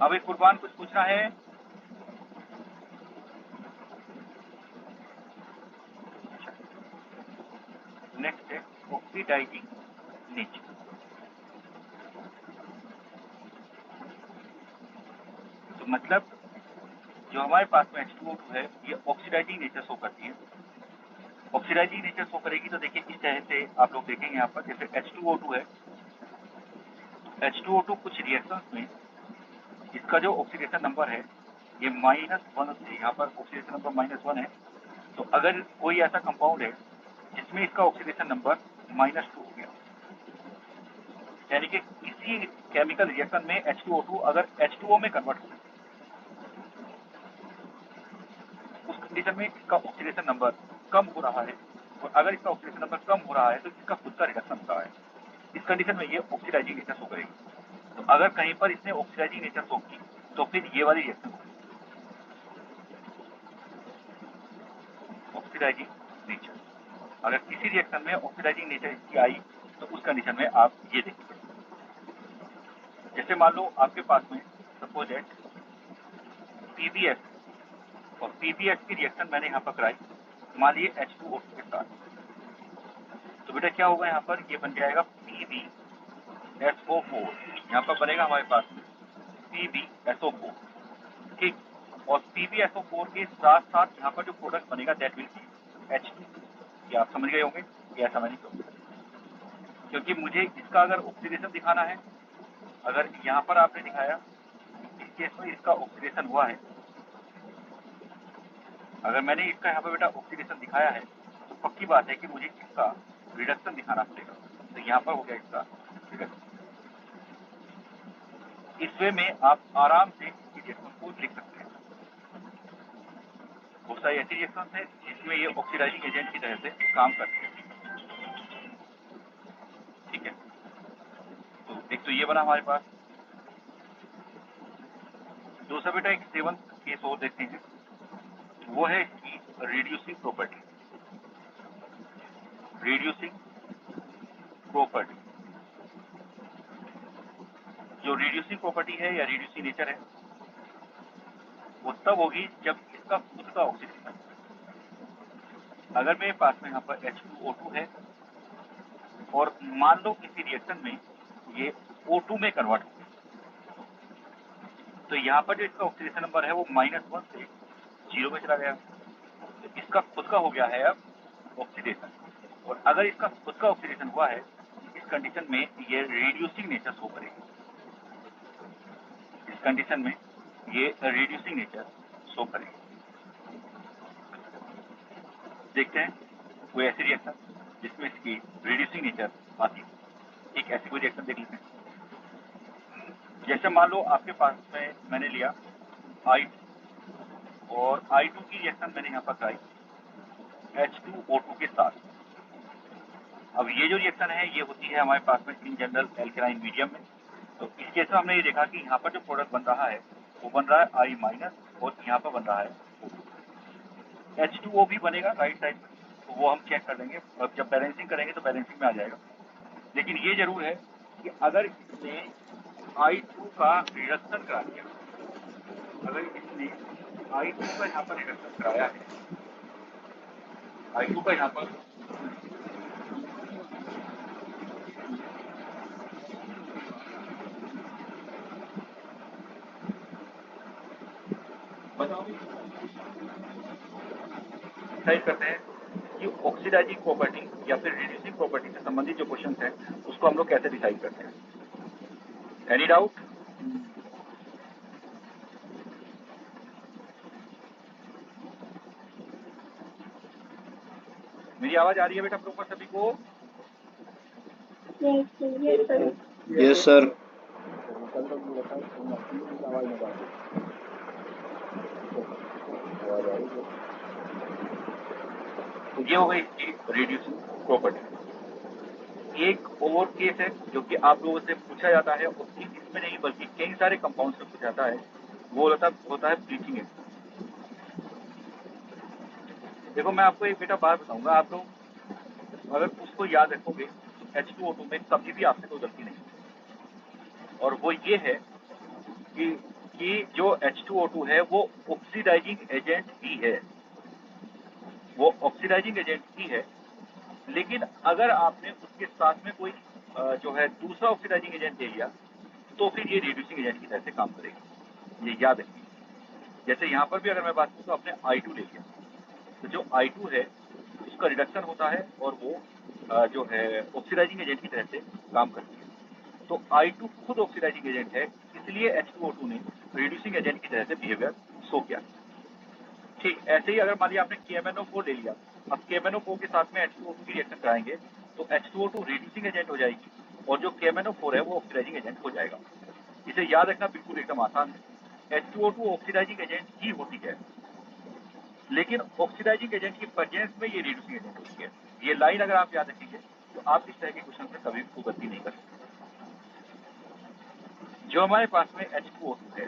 अब एक कुर्बान कुछ पूछना है? नेक्स्ट है ऑक्सीडाइजिंग नेचर। तो मतलब जो हमारे पास में H2O2 है ये ऑक्सीडाइजिंग नेचर शो करती है। ऑक्सीडाइजिंग नेचर शो करेगी तो देखिए इस तरह से आप लोग देखेंगे यहाँ पर, जैसे H2O2 है, H2O2 कुछ रिएक्शंस में इसका जो ऑक्सीडेशन नंबर है ये -1 से, यहाँ पर ऑक्सीडेशन नंबर -1 है। तो अगर कोई ऐसा कंपाउंड है जिसमें इसका ऑक्सीडेशन नंबर -2 हो गया, यानी कि किसी केमिकल रिएक्शन में H2O2 अगर H2O में कन्वर्ट हो, उस कंडीशन में इसका ऑक्सीडेशन नंबर कम हो रहा है, और अगर इसका ऑक्सीडेशन नंबर कम हो रहा है तो इसका खुद का रिडक्शन हो रहा है। इस कंडीशन में ये ऑक्सीडाइजिंग नेचर शो करेगी। तो अगर कहीं पर इसने ऑक्सीडाइजिंग नेचर शो की तो फिर ये वाली रिएक्शन होगी, ऑक्सीडाइजिंग नेचर। अगर किसी रिएक्शन में ऑक्सीडाइजिंग नेचर इसकी आई तो उस कंडीशन में आप ये देखिए, जैसे मान लो आपके पास में सपोज है PbS, और PbS की रिएक्शन मैंने यहाँ पर कराई, मान लीजिए H2O2 के साथ, तो बेटा क्या होगा, यहाँ पर ये बन जाएगा PbSO4। यहाँ पर बनेगा हमारे पास में PbSO4, ठीक। और PbSO4 के साथ साथ यहाँ पर जो प्रोडक्ट बनेगा दैट विल बी H2। ये आप समझ गए होंगे, ये ऐसा मैंने क्यों। क्योंकि मुझे इसका अगर ऑक्सीडेशन दिखाना है, अगर यहाँ पर आपने दिखाया इस केस में इसका ऑक्सीडेशन हुआ है, अगर मैंने इसका यहाँ पर बेटा ऑक्सीडेशन दिखाया है तो पक्की बात है कि मुझे इसका रिडक्शन दिखाना पड़ेगा। तो यहाँ पर हो गया इसका रिडक्शन। इस वे में आप आराम से इस रिएक्शन को लिख सकते हैं। बहुत सारी ऐसी रिएक्शन है जिसमें ये ऑक्सीडाइजिंग एजेंट की तरह से काम करते हैं। ठीक है, तो एक तो ये बना हमारे पास। दूसरा बेटा एक सेवंथ केस और देखते हैं, वो है इसकी रिड्यूसिंग प्रॉपर्टी। रिड्यूसिंग प्रॉपर्टी, जो रिड्यूसिंग प्रॉपर्टी है या रिड्यूसिंग नेचर है, वो तब होगी जब इसका खुद का ऑक्सीडेशन। अगर मेरे पास में यहाँ पर H2O2 है और मान लो किसी रिएक्शन में ये O2 में कन्वर्ट हो गया, तो यहाँ पर जो इसका ऑक्सीडेशन नंबर है वो -1 से 0 में चला गया। तो इसका खुद का हो गया है अब ऑक्सीडेशन। और अगर इसका खुद का ऑक्सीडेशन हुआ है, इस कंडीशन में ये रिड्यूसिंग नेचर शो करेगी। इस कंडीशन में ये रिड्यूसिंग नेचर शो करेगी। देखते हैं कोई ऐसी रिएक्शन जिसमें इसकी रिड्यूसिंग नेचर आती है। एक ऐसी कोई रिएक्शन देख लेते हैं। जैसे मान लो आपके पास में मैंने लिया I2 और I2 की रिएक्शन मैंने यहाँ पर कराई H2O2 के साथ। अब ये जो रिएक्शन है ये होती है हमारे पास में इन जनरल एल्केलाइन मीडियम में। तो इस केस में हमने ये देखा कि यहाँ पर जो प्रोडक्ट बन रहा है वो बन रहा है I- और यहाँ पर बन रहा है H2O भी बनेगा राइट साइड में, तो वो हम चेक कर लेंगे। अब जब बैलेंसिंग करेंगे तो बैलेंसिंग में आ जाएगा। लेकिन ये जरूर है कि अगर इसने I2 का रिडक्शन करा दिया, अगर इसने I2 का यहाँ पर रिडक्शन कराया है, I2 का यहाँ पर बताओ डिसाइड करते हैं कि ऑक्सीडाइजिंग प्रॉपर्टी या फिर रिड्यूसिंग प्रॉपर्टी से संबंधित जो क्वेश्चन है उसको हम लोग कैसे डिसाइड करते हैं। Any doubt? मेरी आवाज आ रही है बेटा प्रॉपर सभी को? Yes sir. तो ये हो गई इसकी रिड्यूसिंग प्रॉपर्टी। एक और केस है जो कि आप लोगों से पूछा जाता है, और इसमें नहीं बल्कि कई सारे कंपाउंड से पूछा जाता है, वो होता है ब्लीचिंग एजेंट। देखो मैं आपको एक बेटा बात बताऊंगा, आप लोग अगर उसको याद रखोगे H2O2 में कभी भी आपसे कोई गलती नहीं, और वो ये है कि जो H2O2 है वो ऑक्सीडाइजिंग एजेंट ही है, वो ऑक्सीडाइजिंग एजेंट ही है। लेकिन अगर आपने उसके साथ में कोई जो है दूसरा ऑक्सीडाइजिंग एजेंट ले लिया तो फिर ये रिड्यूसिंग एजेंट की तरह से काम करेगी, ये याद रखिए। जैसे यहाँ पर भी अगर मैं बात करूँ तो आपने I2 ले लिया, तो जो I2 है उसका रिडक्शन होता है और वो जो है ऑक्सीडाइजिंग एजेंट की तरह से काम करती है। तो I2 खुद ऑक्सीडाइजिंग एजेंट है, इसलिए H2O2 ने रिड्यूसिंग एजेंट की तरह से बिहेवियर शो किया। ठीक ऐसे ही अगर मान लिया आपने KMnO4 ले लिया, अब KMnO4 के साथ में H2O2 की रिएक्शन कराएंगे तो H2O2 रिड्यूसिंग एजेंट हो जाएगी और जो KMnO4 है वो ऑक्सीडाइजिंग एजेंट हो जाएगा। इसे याद रखना बिल्कुल एकदम आसान है। H2O2 ऑक्सीडाइजिंग एजेंट ही होती है, लेकिन ऑक्सीडाइजिंग एजेंट की प्रेजेंस में ये रिड्यूसिंग एजेंट होती है। ये लाइन अगर आप याद रखेंगे तो आप इस तरह के क्वेश्चन में कभी भी गलती नहीं कर सकते। जो हमारे पास में H2O2 है,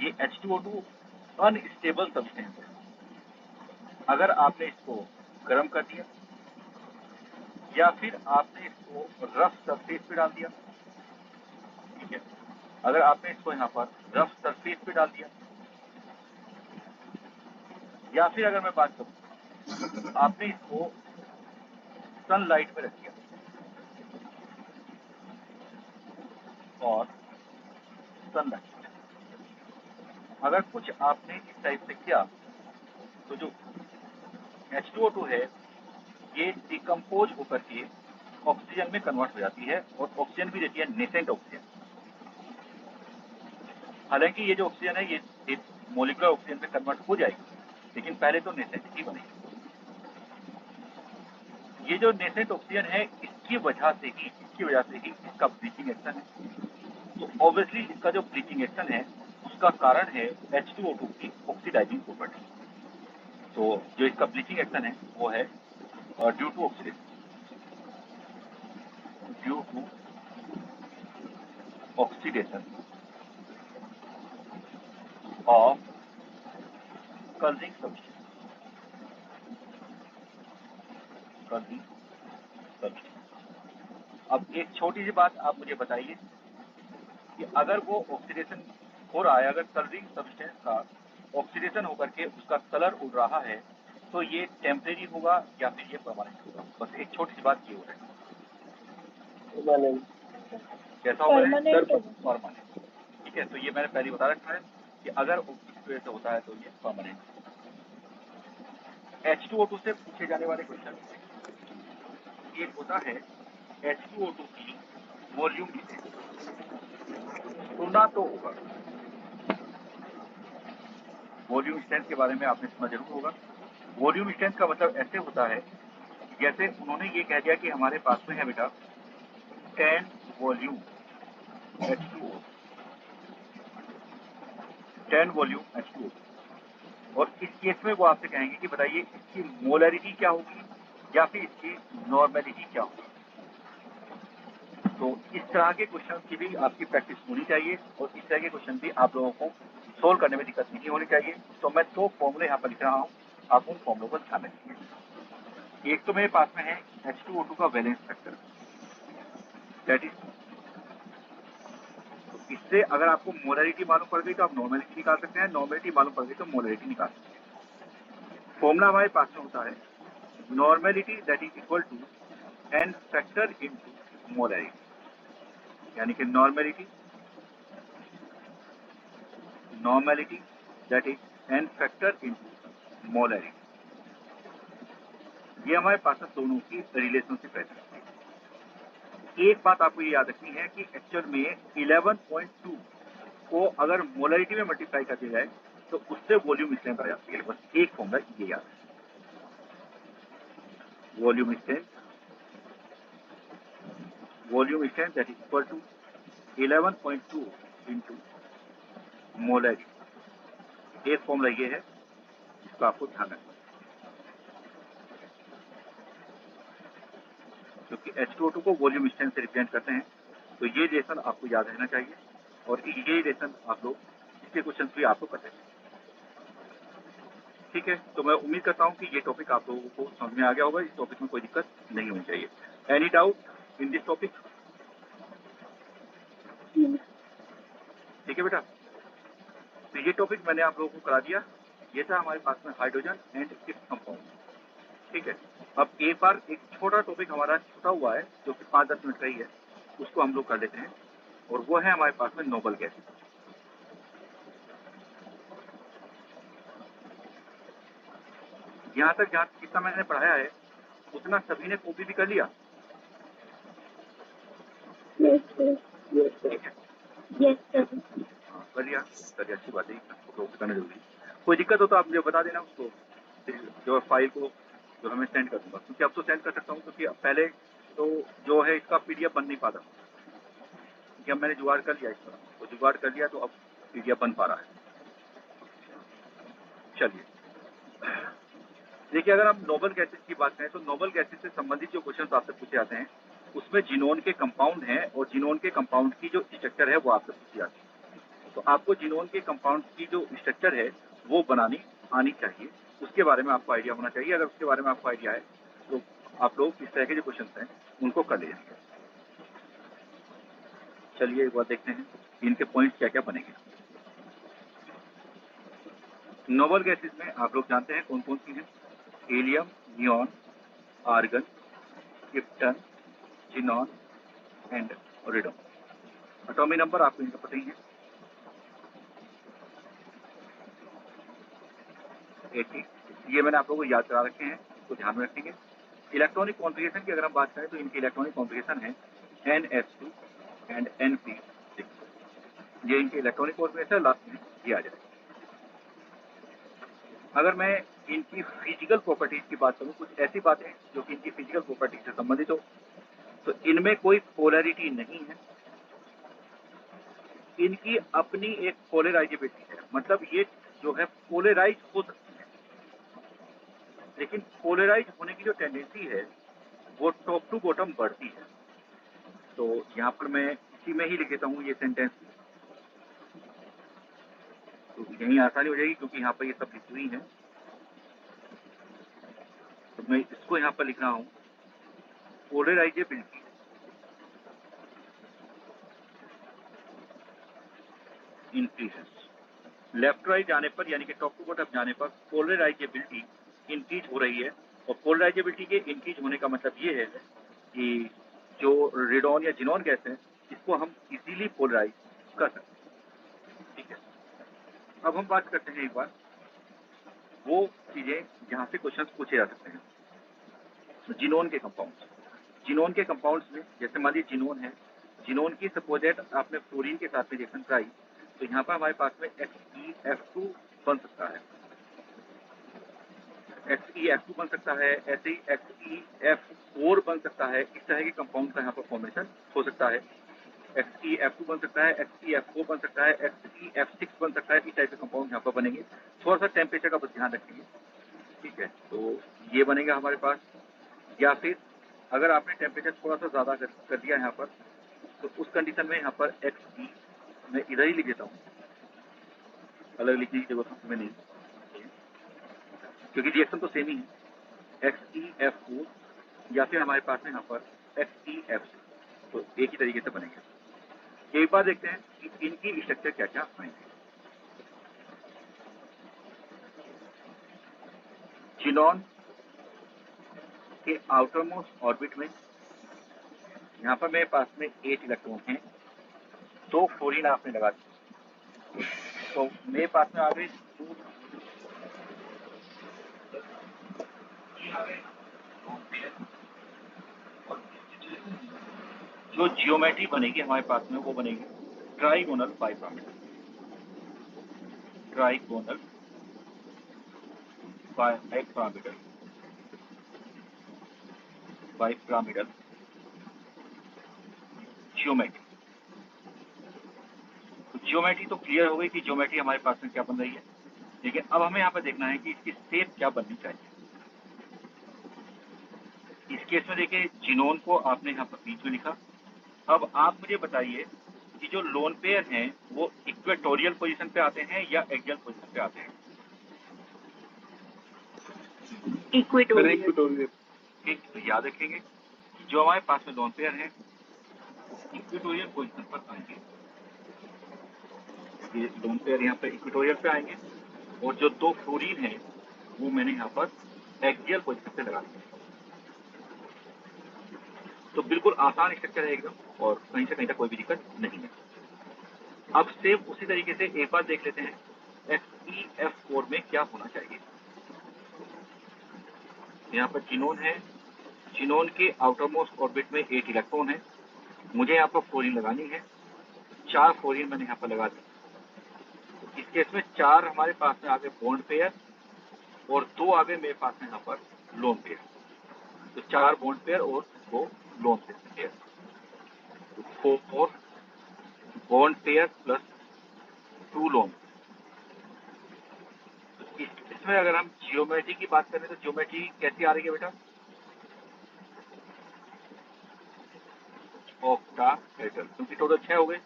ये H2O2 अनस्टेबल सब्सटेंस है। अगर आपने इसको गर्म कर दिया या फिर आपने इसको रफ सरफेस पे डाल दिया, ठीक है, अगर आपने इसको यहाँ पर रफ सरफेस पे डाल दिया, या फिर अगर मैं बात करूँ आपने इसको सनलाइट में रख दिया और सनलाइट, अगर कुछ आपने इस टाइप से किया तो जो H2O2 है ये डिकम्पोज होकर के ऑक्सीजन में कन्वर्ट हो जाती है और ऑक्सीजन भी देती है नेसेंट ऑक्सीजन। हालांकि ये जो ऑक्सीजन है ये मोलिकुलर ऑक्सीजन में कन्वर्ट हो जाएगी, लेकिन पहले तो नेसेंट ही बनेगी। ये जो नेसेंट ऑक्सीजन है इसकी वजह से ही इसका ब्लीचिंग एक्शन है। तो ऑब्वियसली इसका जो ब्लीचिंग एक्शन है उसका कारण है H2O2 की ऑक्सीडाइजिंग प्रॉपर्टी। तो जो इसका ब्लीचिंग एक्शन है वो है ड्यू टू ऑक्सीडेशन, ऑफ कर्जिंग सब्सटेंस। अब एक छोटी सी बात आप मुझे बताइए कि अगर वो ऑक्सीडेशन हो रहा है, अगर कर्जिंग सब्सटेंस का ऑक्सीडेशन होकर के उसका कलर उड़ रहा है, तो ये टेम्परेरी होगा या फिर ये परमानेंट होगा? बस एक छोटी सी बात ये हो रही है, कैसा होगा? परमानेंट। ठीक है, तो ये मैंने पहले बता रखा है कि अगर इस वजह से होता है तो ये परमानेंट। H2O2 से पूछे जाने वाले क्वेश्चन एक होता है H2O2 की वॉल्यूम डिस्टेंस। सुना तो होगा, वॉल्यूम स्ट्रेंथ के बारे में आपने सुना जरूर होगा। वॉल्यूम स्ट्रेंथ का मतलब ऐसे होता है जैसे उन्होंने ये कह दिया कि हमारे पास में है बेटा 10 वॉल्यूम H2O, 10 वॉल्यूम H2O, और इस केस में वो आपसे कहेंगे कि बताइए इसकी मोलरिटी क्या होगी या फिर इसकी नॉर्मेलिटी क्या होगी। तो इस तरह के क्वेश्चन की भी आपकी प्रैक्टिस होनी चाहिए और इस तरह के क्वेश्चन भी आप लोगों को सोल्व करने में दिक्कत नहीं होनी चाहिए। तो मैं 2 फॉर्मूले यहाँ पर लिख रहा हूँ, आप उन फॉर्मूलों को ध्यान रखिए। एक तो मेरे पास में है H2O2 का वैलेंस फैक्टर, दैट इज, तो इससे अगर आपको मोलरिटी मालूम पड़ गई तो आप नॉर्मेलिटी निकाल सकते हैं, नॉर्मेलिटी मालूम पड़ गई तो मोलरिटी निकाल सकते हैं। फॉर्मूला हमारे पास में होता है normality that is equal to n factor into molarity, यानी कि normality that is n factor into molarity. ये हमारे पास में दोनों की रिलेशनशिप रहती है। एक बात आपको ये याद रखनी है कि एक्चुअल में 11.2 को अगर मोलरिटी में मल्टीप्लाई कर दिया जाए तो उससे वॉल्यूम स्ट्रेंथ आ जाती है। बस एक फॉर्मूला ये याद है, volume strength that is equal to 11.2 into molarity. एक फॉर्मूला ये है, इसको आपको ध्यान रखना है, क्योंकि H2O2 को वॉल्यूम स्ट्रेंथ से रिप्रेजेंट करते हैं। तो ये रिलेशन आपको याद रहना चाहिए और ये रिलेशन आप लोग इसके क्वेश्चन भी आपको करते हैं। ठीक है, तो मैं उम्मीद करता हूं कि ये टॉपिक आप लोगों को समझ में आ गया होगा। इस टॉपिक में कोई दिक्कत नहीं होनी चाहिए। Any doubt in this topic? ठीक है बेटा, तो ये टॉपिक मैंने आप लोगों को करा दिया। ये था हमारे पास में हाइड्रोजन एंड इट्स कंपाउंड। ठीक है, अब एक बार एक छोटा टॉपिक हमारा छूटा हुआ है जो कि 5-10 मिनट का ही है, उसको हम लोग कर लेते हैं, और वो है हमारे पास में नोबल गैसेस। यहाँ तक जहाँ जितना मैंने पढ़ाया है उतना सभी ने कॉपी भी कर लिया? ठीक है, हाँ कर लिया, चलिए अच्छी बात है, कॉपी करना जरूरी। कोई दिक्कत हो तो आप मुझे बता देना, उसको जो फाइल को जो हमें सेंड कर दूंगा, क्योंकि अब तो सेंड कर सकता हूँ, क्योंकि पहले तो जो है इसका PDF बन नहीं पाता, क्योंकि अब मैंने जुगाड़ कर लिया, इसका तो जुगाड़ कर लिया तो अब PDF बन पा रहा है। चलिए देखिए, अगर हम नोबल गैसेस की बात करें तो नोबल गैसेस से संबंधित जो क्वेश्चन आपसे पूछे जाते हैं उसमें जिनोन के कंपाउंड हैं, और जिनोन के कंपाउंड की जो स्ट्रक्चर है वो आपसे पूछी जाती है। तो आपको जिनोन के कंपाउंड की जो स्ट्रक्चर है वो बनानी आनी चाहिए, उसके बारे में आपको आइडिया होना चाहिए। अगर उसके बारे में आपको आइडिया है तो आप लोग इस तरह के जो क्वेश्चन हैं उनको कर लीजिए। चलिए एक बार देखते हैं इनके पॉइंट्स क्या क्या बनेंगे। नोबल गैसेस में आप लोग जानते हैं कौन कौन सी हैं? Helium, neon, argon, krypton, xenon and radon. Atomic number आपको इनका पता ही है, 80। ये मैंने आप लोगों को याद करा रखे हैं, तो ध्यान में रखेंगे। इलेक्ट्रॉनिक कॉन्फ़िगरेशन की अगर हम बात करें तो इनकी इलेक्ट्रॉनिक कॉन्फ़िगरेशन है NS2 एंड NP6। ये इनके इलेक्ट्रॉनिक कॉन्फ़िगरेशन लास्ट में दिया जाए। अगर मैं इनकी फिजिकल प्रॉपर्टीज की बात करूं, कुछ ऐसी बातें जो कि इनकी फिजिकल प्रॉपर्टीज से संबंधित हो, तो इनमें कोई पोलैरिटी नहीं है, इनकी अपनी एक पोलराइजेबिलिटी है, मतलब ये जो है पोलराइज हो सकती है, लेकिन पोलराइज होने की जो टेंडेंसी है वो टॉप टू बॉटम बढ़ती है। तो यहाँ पर मैं इसी में ही लिख देता हूँ ये सेंटेंस, तो यही आसानी हो जाएगी क्योंकि यहाँ पर ये सब लिखी हुई है। तो मैं इसको यहाँ पर लिख रहा हूँ, पोलराइजेबिलिटी इंक्रीजेस, लेफ्ट राइट जाने पर यानी कि टॉप टू बॉटम जाने पर पोलराइजेबिलिटी इंक्रीज हो रही है। और पोलराइजेबिलिटी के इंक्रीज होने का मतलब ये है कि जो रेडॉन या जिनॉन गैस है इसको हम इजीली पोलराइज कर सकते हैं। ठीक है, अब हम बात करते हैं एक बार वो चीजें जहाँ से क्वेश्चन पूछे जा सकते हैं। तो जिनोन के कंपाउंड्स, जिनोन के कंपाउंड्स में जैसे मान लीजिए जिनोन है, जिनोन की सपोज दैट आपने फ्लोरीन के साथ में रिएक्शन कराई, तो यहाँ पर हमारे पास में XeF2 बन सकता है, XeF2 बन सकता है, ऐसे ही XeF4 बन सकता है। इस तरह के कंपाउंड का यहाँ पर फॉर्मेशन हो सकता है। XeF2 बन सकता है, XeF4 बन सकता है, XeF6 बन सकता है। इस टाइप के कंपाउंड यहाँ पर बनेंगे। थोड़ा सा टेम्परेचर का बस ध्यान रखेंगे। ठीक है, तो ये बनेगा हमारे पास। या फिर अगर आपने टेम्परेचर थोड़ा सा ज़्यादा कर दिया यहाँ पर, तो उस कंडीशन में यहाँ पर Xe मैं इधर ही लिख देता हूँ, अलग लिखने की जरूरत हमें नहीं, क्योंकि रिएक्शन तो सेम ही है। XeF4 या फिर हमारे पास में यहाँ पर XeF6, तो एक ही तरीके से बनेंगे। एक बार देखते हैं कि इनकी स्ट्रक्चर क्या क्या आएंगे। जिनॉन के आउटर मोस्ट ऑर्बिट में यहाँ पर मेरे पास में 8 इलेक्ट्रॉन हैं, 2 फ्लोरीन आपने लगा दी, तो मेरे पास में आ गए 2 जो जियोमेट्री बनेगी हमारे पास में वो बनेगी trigonal bipyramidal, trigonal bipyramidal, bipyramidal geometry. तो जियोमेट्री तो क्लियर हो गई कि जियोमेट्री हमारे पास में क्या बन रही है, लेकिन अब हमें यहाँ पर देखना है कि इसकी शेप क्या बननी चाहिए। इस केस में देखिए जिनोन को आपने यहाँ पर बीच में लिखा। अब आप मुझे बताइए कि जो लोन पेयर हैं वो इक्वेटोरियल पोजीशन पे आते हैं या एक्सियल पोजीशन पे आते हैं? इक्वेटोरियल। ठीक, तो याद रखेंगे कि जो हमारे पास में लोन पेयर हैं इक्वेटोरियल पोजीशन पर आएंगे। ये लोन पेयर यहाँ पर इक्वेटोरियल पे आएंगे, और जो 2 फ्लोरीन है वो मैंने यहाँ पर एक्सियल पोजीशन पे लगा दिया। तो बिल्कुल आसान स्ट्रक्चर है एकदम, और कहीं से कहीं तक कोई भी दिक्कत नहीं है। अब सेम उसी तरीके से एक बार देख लेते हैं XeF4 में क्या होना चाहिए। यहाँ पर जिनोन है, जिनोन के आउटर मोस्ट ऑर्बिट में 8 इलेक्ट्रॉन है, मुझे यहाँ पर फ्लोरीन लगानी है, 4 फ्लोरीन मैंने यहाँ पर लगा दी। इस केस में 4 हमारे पास में आ गए बॉन्ड पेयर और 2 आ गए मेरे पास में यहाँ पर लोन पेयर। तो 4 बॉन्ड पेयर और 2 lone pair, 4 bond pair plus 2 loan. इसमें अगर हम जियोमेट्री की बात करें तो जियोमेट्री कैसी आ रही है बेटा? ऑक्टाहेड्रल, क्योंकि टोटल 6 हो गए,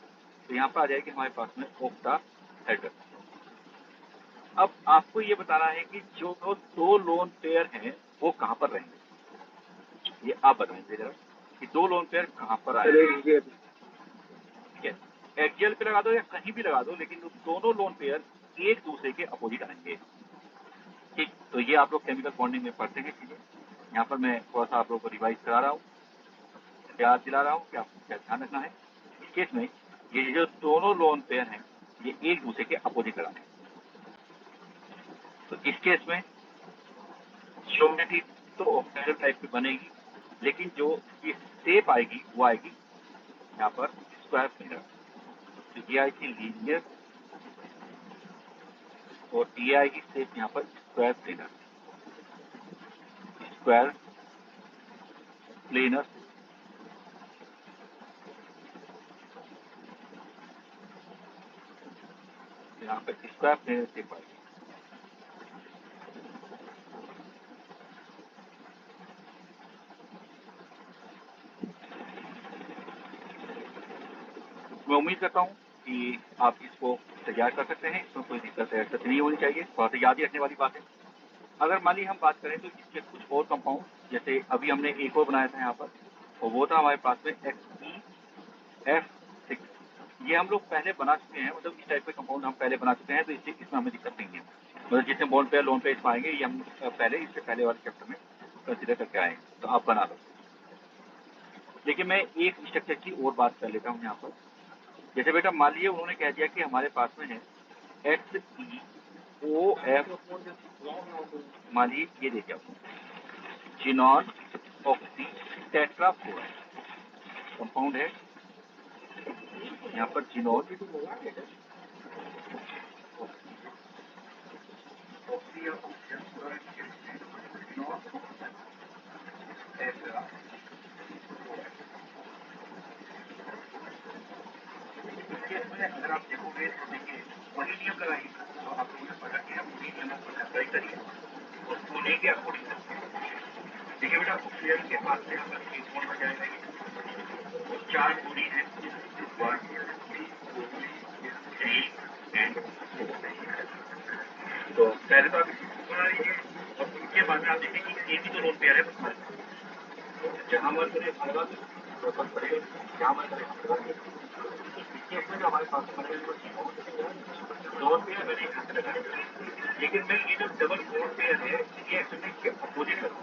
तो यहाँ पर आ जाएगी हमारे पास में ऑक्टाहेड्रल। अब आपको ये बताना है कि जो 2 लोन पेयर हैं वो कहाँ पर रहेंगे, ये आप बताएंगे जरा कि 2 लोन पेयर कहाँ पर आएंगे। ठीक है, एक्सियल पे लगा दो या कहीं भी लगा दो, लेकिन दोनों लोन पेयर एक दूसरे के अपोजिट आएंगे। ठीक, तो ये आप लोग केमिकल बॉन्डिंग में पढ़ते हैं चीजें। यहाँ पर मैं थोड़ा सा आप लोगों को रिवाइज करा रहा हूँ, याद दिला रहा हूँ कि आपको क्या ध्यान रखना है। इस केस में ये जो दोनों लोन पेयर हैं ये एक दूसरे के अपोजिट लगाने हैं। तो इस केस में जियोमेट्री तो ऑक्सीडाइजर टाइप की बनेगी, लेकिन जो ये शेप आएगी वो आएगी यहाँ पर स्क्वायर प्लेनर। तो ये आएगी लीनियर और ये आएगी शेप यहाँ पर स्क्वायर प्लेनर, स्क्वायर प्लेनर। यहाँ पर स्क्वायर प्लेनर शेप आएगी। मैं उम्मीद करता हूँ कि आप इसको तैयार कर सकते हैं, इसमें कोई दिक्कत नहीं होनी चाहिए। थोड़ा सा याद रखने वाली बात है। अगर मान ली हम बात करें तो इसके कुछ और कंपाउंड, जैसे अभी हमने एक और बनाया था यहाँ पर, और वो था हमारे पास में XeF6। ये हम लोग पहले बना चुके हैं, मतलब इस टाइप के कंपाउंड हम पहले बना चुके हैं, तो इसमें हमें दिक्कत नहीं है। मतलब जितने बॉन्ड पेयर लोन पे इसमें आएंगे ये हम पहले इससे पहले वाले चैप्टर में कंसिडर करके आए, तो आप बना लो। लेकिन मैं एक स्ट्रक्चर की और बात कर लेता हूँ यहाँ पर। जैसे बेटा मान लीजिए उन्होंने कह दिया कि हमारे पास में है XeOF, मान लीजिए ये देखिए आपको जिनॉन ऑक्सी टेट्राफ्लोराइड कंपाउंड है यहाँ पर, जिनॉन अगर आप देखोगे तो देखिए वही नियम लगाइए, तो आप लोगों ने पढ़ा कि हम वही नियमों को अप्लाई करिए और होने के अकॉर्डिंग। देखिए बेटा ऑक्सीजन के पास से हमारे एक बॉन्ड बन जाएगा, और 4 दूरी है 1 2 3 एंड 4। तो पहले तो आप इसको बना लीजिए और उसके बाद में आप देखिए कि एक ही तो लोन पेयर है बस, तो जहाँ मन करे आएगा तो बस पड़ेगा, जहाँ मन करे इसमें जो हमारे पास लोन पेयर मैंने यहाँ से लगाया, लेकिन मैं ये जो डबल लोन पेयर है ये एक्चुअली अपोजिट करूँ,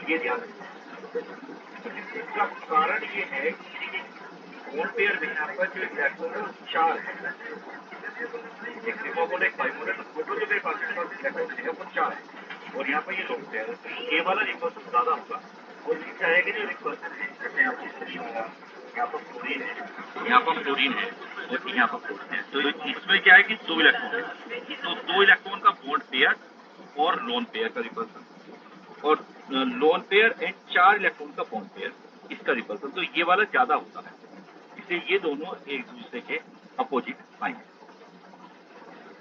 ये ध्यान रखिए। इसका कारण ये है कि लोन पेयर में यहाँ पर जो इलेक्ट्रॉन 4 है, एक सिग्मा एक बाइमोल, टोटल जो मेरे पास इलेक्ट्रॉन है वो 4 है, और यहाँ पर ये लोन पेयर है, तो ये वाला रिपर्सन ज्यादा होगा। और इसी तरह के जो रिपर्सन है, जैसे यहाँ पर फ्लोरीन होगा, यहाँ पर फ्लोरीन है, यहाँ पर फ्लोरीन है और यहाँ पर फ्लोरीन है, तो इसमें क्या है कि 2 इलेक्ट्रॉन है, तो 2 इलेक्ट्रॉन का बॉन्ड पेयर और लोन पेयर का रिपल्सन, और लोन पेयर एंड 4 इलेक्ट्रॉन का बॉन्ड पेयर इसका रिपल्सन, तो ये वाला ज्यादा होता है, इसलिए ये दोनों एक दूसरे के अपोजिट आएंगे।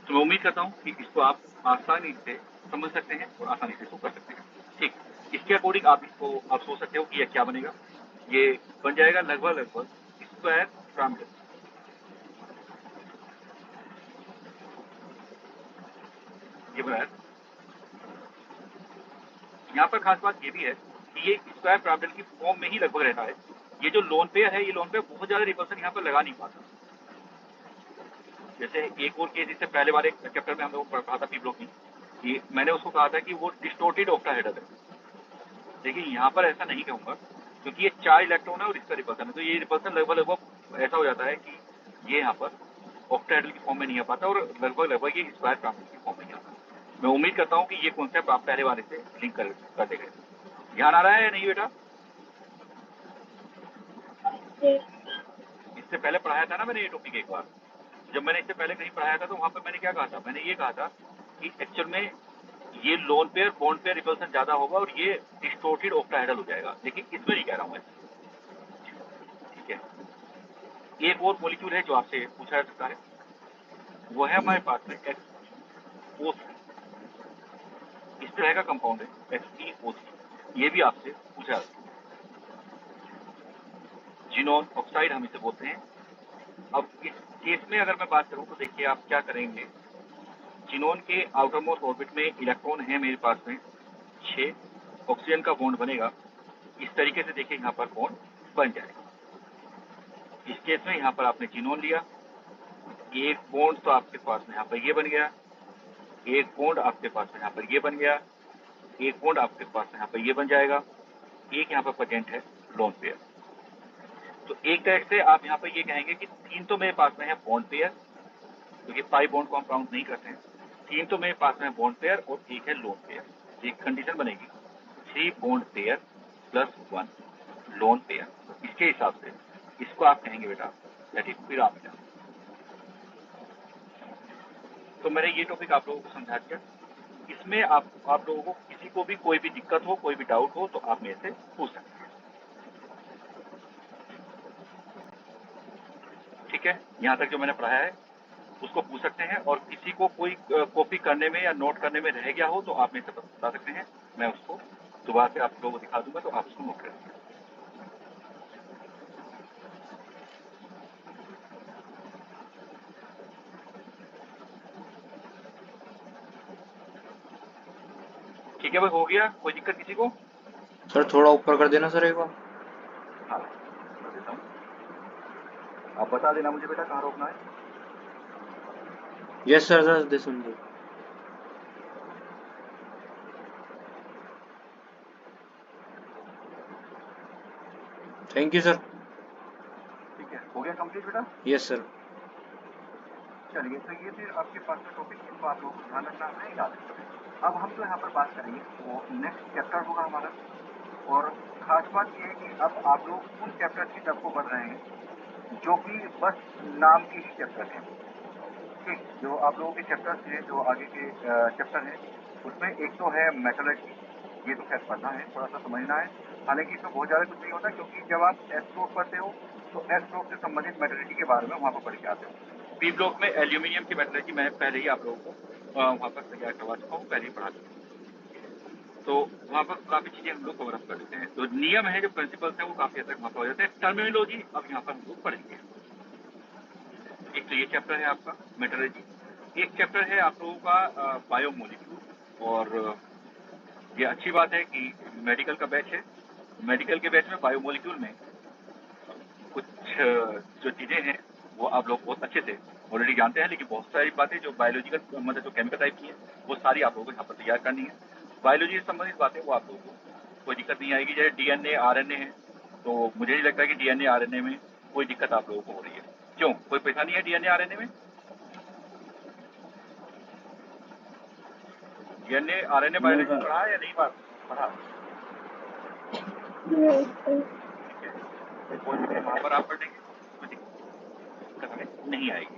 तो मैं उम्मीद करता हूँ कि इसको आप आसानी से समझ सकते हैं और आसानी से इसको कर सकते हैं। ठीक, इसके अकॉर्डिंग आप इसको आप सोच सकते हो कि ये क्या बनेगा। ये बन जाएगा लगभग स्क्वायर पिरामिड। ये बनाया। यहाँ पर खास बात ये भी है कि ये स्क्वायर पिरामिड की फॉर्म में ही लगभग रहता है। ये जो लोन पेयर है, ये लोन पेयर बहुत ज्यादा रिपल्सन यहाँ पर लगा नहीं पाता। जैसे एक और केस इससे पहले वाले चैप्टर में हम लोग पढ़ा था पी ब्लॉक में, कि मैंने उसको कहा था कि वो डिस्टोर्टेड ऑक्टाहेड्रल है। देखिए यहाँ पर ऐसा नहीं कहूंगा, क्योंकि ये 4 इलेक्ट्रॉन है और इसका रिपल्सन है, तो ये रिपल्सन लगभग ऐसा हो जाता है कि ये यहाँ पर ऑक्टाहेड्रल की फॉर्म में नहीं आ पाता और लगभग ये स्क्वायर पिरामिड की फॉर्म में आता है। मैं उम्मीद करता हूँ कि ये कॉन्सेप्ट आप पहले वाले से लिंक कर देंगे। ध्यान आ रहा है या नहीं बेटा? इससे पहले पढ़ाया था ना मैंने ये टॉपिक एक बार। जब मैंने इससे पहले कहीं पढ़ाया था तो वहां पर मैंने क्या कहा था, मैंने ये कहा था कि एक्चुअल में ये lone pair bond pair repulsion ज्यादा होगा और ये डिस्टोर्टेड ऑक्टाहेड्रल हो जाएगा, लेकिन इसमें नहीं कह रहा हूं मैं। ठीक है, एक और मॉलिक्यूल है जो आपसे पूछा जा सकता है, वो है हमारे पास में XeO3। इस तरह का कंपाउंड है XeO3, ये भी आपसे पूछा जा सकता है। जिनॉन ऑक्साइड हम इसे बोलते हैं। अब इस केस में अगर मैं बात करूं तो देखिए आप क्या करेंगे, जिनॉन के आउटर मोस्ट ऑर्बिट में इलेक्ट्रॉन है मेरे पास में 6, ऑक्सीजन का बॉन्ड बनेगा इस तरीके से। देखिए यहाँ पर बॉन्ड बन जाएगा। इस केस में यहाँ पर आपने जिनॉन लिया, एक बॉन्ड तो आपके पास में यहाँ पर ये बन गया, एक बॉन्ड आपके पास में यहाँ पर ये बन गया, एक बॉन्ड आपके पास में यहाँ पर ये बन जाएगा, एक यहाँ पर प्रेजेंट है लोन पेयर। तो एक तरह से आप यहाँ पर ये कहेंगे कि 3 तो मेरे पास में है बॉन्ड पेयर, क्योंकि 5 बॉन्ड को हम काउंट नहीं करते हैं, 3 तो मेरे पास में बॉन्ड पेयर और एक है लोन पेयर। एक कंडीशन बनेगी 3 bond pair plus 1 lone pair, इसके हिसाब से इसको आप कहेंगे बेटा दैट इज पिरामिड। तो मैंने ये टॉपिक आप लोगों को समझा दिया। इसमें आप लोगों को किसी को भी कोई भी दिक्कत हो, कोई भी डाउट हो तो आप मेरे से पूछ सकते हैं। ठीक है, यहाँ तक जो मैंने पढ़ाया है उसको पूछ सकते हैं, और किसी को कोई कॉपी करने में या नोट करने में रह गया हो तो आप मेरे से बता सकते हैं, मैं उसको दोबारा से आप लोगों को दिखा दूंगा तो आप उसको नोट करेंगे। ठीक है भाई, हो गया? कोई दिक्कत किसी को? सर थोड़ा ऊपर कर देना सर एक बार। हाँ कर देता हूँ, आप बता देना मुझे बेटा कहाँ रोकना है। यस सर, सर दे सुन दो। Thank you sir. ठीक है, हो गया कंप्लीट बेटा? Yes sir. चलिए, तो ये फिर आपके पास में टॉपिक, इसको आप लोगों को ध्यान रखना है याद रखना। अब हम जो यहाँ पर बात करेंगे वो नेक्स्ट चैप्टर होगा हमारा, और खास बात ये है कि अब आप लोग उन चैप्टर की तरफ को बढ़ रहे हैं जो कि बस नाम के ही चैप्टर हैं। ठीक, जो आप लोगों के चैप्टर्स हैं, जो आगे के चैप्टर हैं, उसमें एक तो है मेटलर्जी, ये तो खैर पढ़ना है, थोड़ा सा समझना है, हालांकि इसमें बहुत ज़्यादा कुछ नहीं होता, क्योंकि जब आप एस ब्लॉक पढ़ते हो तो एस ब्लॉक से संबंधित मेटलर्जी के बारे में वहाँ पर पढ़ के आते हो। बी ब्लॉक में एल्यूमिनियम की मेटलर्जी मैं पहले ही आप लोगों को वहाँ पर तैयार करवा चुका हूँ, पहले ही पढ़ा चुका हूँ, तो वहाँ पर काफ़ी चीज़ें हम लोग कवर अप कर देते हैं। जो नियम है, जो प्रिंसिपल्स हैं, वो काफ़ी हद तक वहाँ पर हो जाते हैं। टर्मिनोलॉजी अब यहाँ पर हम लोग पढ़ेंगे। एक तो ये चैप्टर है आपका मेटलर्जी, एक चैप्टर है आप लोगों का बायोमोलिक्यूल, और ये अच्छी बात है कि मेडिकल का बैच है। मेडिकल के बैच में बायोमोलिक्यूल में कुछ जो चीज़ें हैं वो आप लोग बहुत अच्छे से ऑलरेडी जानते हैं, लेकिन बहुत सारी बातें जो बायोलॉजिकल मतलब जो केमिकल टाइप की है वो सारी आप लोगों को यहाँ पर तैयार करनी है। बायोलॉजी से संबंधित बातें वो आप लोगों को कोई दिक्कत नहीं आएगी। जैसे DNA RNA है, तो मुझे नहीं लगता कि DNA RNA में कोई दिक्कत आप लोगों को हो रही है। क्यों, कोई परेशानी है DNA RNA में? DNA RNA बायोलॉजी पढ़ा है या नहीं पढ़ा? वहाँ पर आप पढ़ेंगे, कोई दिक्कत हमें नहीं आएगी।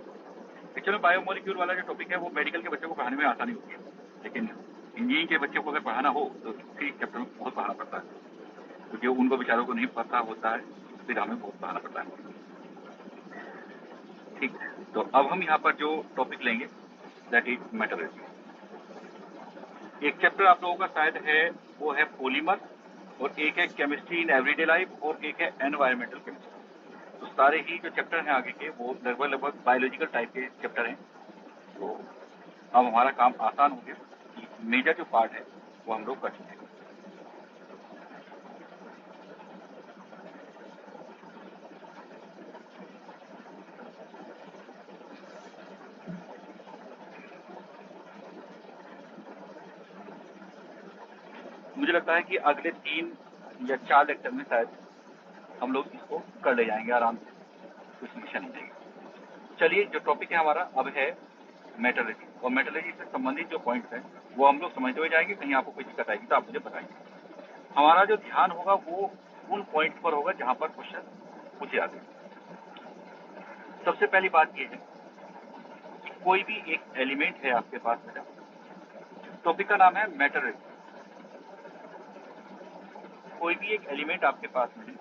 एक्चुअली बायोमोलिक्यूल वाला जो टॉपिक है वो मेडिकल के बच्चों को पढ़ाने में आसानी होती है, लेकिन इंजीनियरिंग के बच्चों को अगर पढ़ाना हो तो इसी चैप्टर में बहुत पढ़ाना पड़ता है, क्योंकि उनको बेचारों को नहीं पता होता है, फिर हमें बहुत पढ़ाना पड़ता है। ठीक है, तो अब हम यहाँ पर जो टॉपिक लेंगे दैट इज मेटलर्जी। एक चैप्टर आप लोगों का शायद है वो है पॉलीमर, और एक है केमिस्ट्री इन एवरीडे लाइफ, और एक है एनवायरमेंटल केमिस्ट्री। तो सारे ही जो चैप्टर हैं आगे के वो लगभग बायोलॉजिकल टाइप के चैप्टर हैं। तो अब हमारा काम आसान हो गया कि मेजर जो पार्ट है वो हम लोग कर चुके हैं। मुझे लगता है कि अगले 3 या 4 लेक्चर में शायद हम लोग इसको कर ले जाएंगे आराम से, कुछ समस्या नहीं रहेगी। चलिए, जो टॉपिक है हमारा अब है मेटलर्जी, और मेटलर्जी से संबंधित जो पॉइंट्स हैं वो हम लोग समझते हुए जाएंगे। कहीं आपको कोई दिक्कत आएगी तो आप मुझे बताएंगे। हमारा जो ध्यान होगा वो उन पॉइंट्स पर होगा जहाँ पर क्वेश्चन पूछे जाते हैं। सबसे पहली बात ये है कि कोई भी एक एलिमेंट है आपके पास बेटा, टॉपिक का नाम है मेटलर्जी। कोई भी एक एलिमेंट आपके पास में है,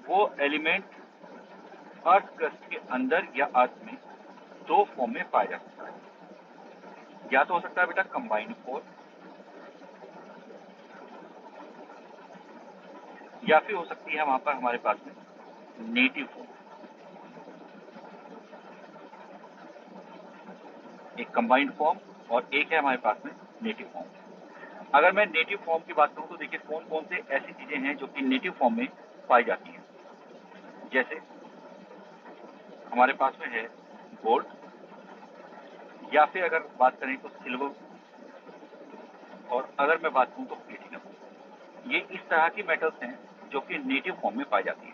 वो एलिमेंट अर्थ क्रस्ट के अंदर या अर्थ में 2 फॉर्म में पाया जा सकता है। या तो हो सकता है बेटा कंबाइंड फॉर्म, या फिर हो सकती है वहां पर हमारे पास में नेटिव फॉर्म। एक कंबाइंड फॉर्म और एक है हमारे पास में नेटिव फॉर्म। अगर मैं नेटिव फॉर्म की बात करूं तो देखिए कौन कौन से ऐसी चीजें हैं जो कि नेटिव फॉर्म में पाई जाती हैं। जैसे हमारे पास में है गोल्ड, या फिर अगर बात करें तो सिल्वर, और अगर मैं बात करूं तो प्लेटिनम। ये इस तरह की मेटल्स हैं जो कि नेटिव फॉर्म में पाई जाती है।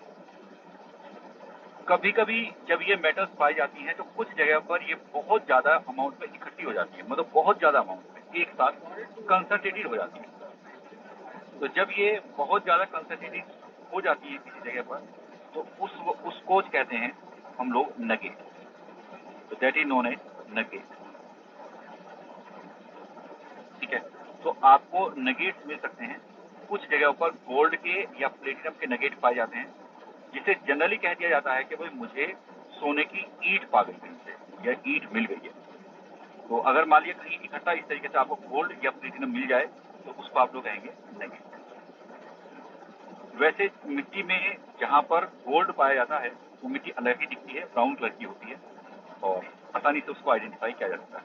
कभी कभी जब ये मेटल्स पाई जाती हैं तो कुछ जगह पर ये बहुत ज्यादा अमाउंट में इकट्ठी हो जाती है, मतलब बहुत ज्यादा अमाउंट में एक साथ कंसंट्रेटेड हो जाती है। तो जब ये बहुत ज़्यादा कंसंट्रेटेड हो जाती है किसी जगह पर, तो उसको कहते हैं हम लोग नगेट। तो that is known as nugget. ठीक है, तो आपको नगेट्स मिल सकते हैं कुछ जगहों पर। गोल्ड के या प्लेटिनम के नगेट पाए जाते हैं, जिसे जनरली कह दिया जाता है कि भाई मुझे सोने की ईंट पा गई कहीं से या ईंट मिल गई है। तो अगर मान लिया कहीं इकट्ठा इस तरीके से आपको गोल्ड या प्लेटिनम मिल जाए तो उसको आप लोग कहेंगे नगेट। वैसे मिट्टी में जहां पर गोल्ड पाया जाता है वो मिट्टी अलग ही दिखती है, ब्राउन कलर की होती है और आसानी से उसको आइडेंटिफाई किया जा सकता है।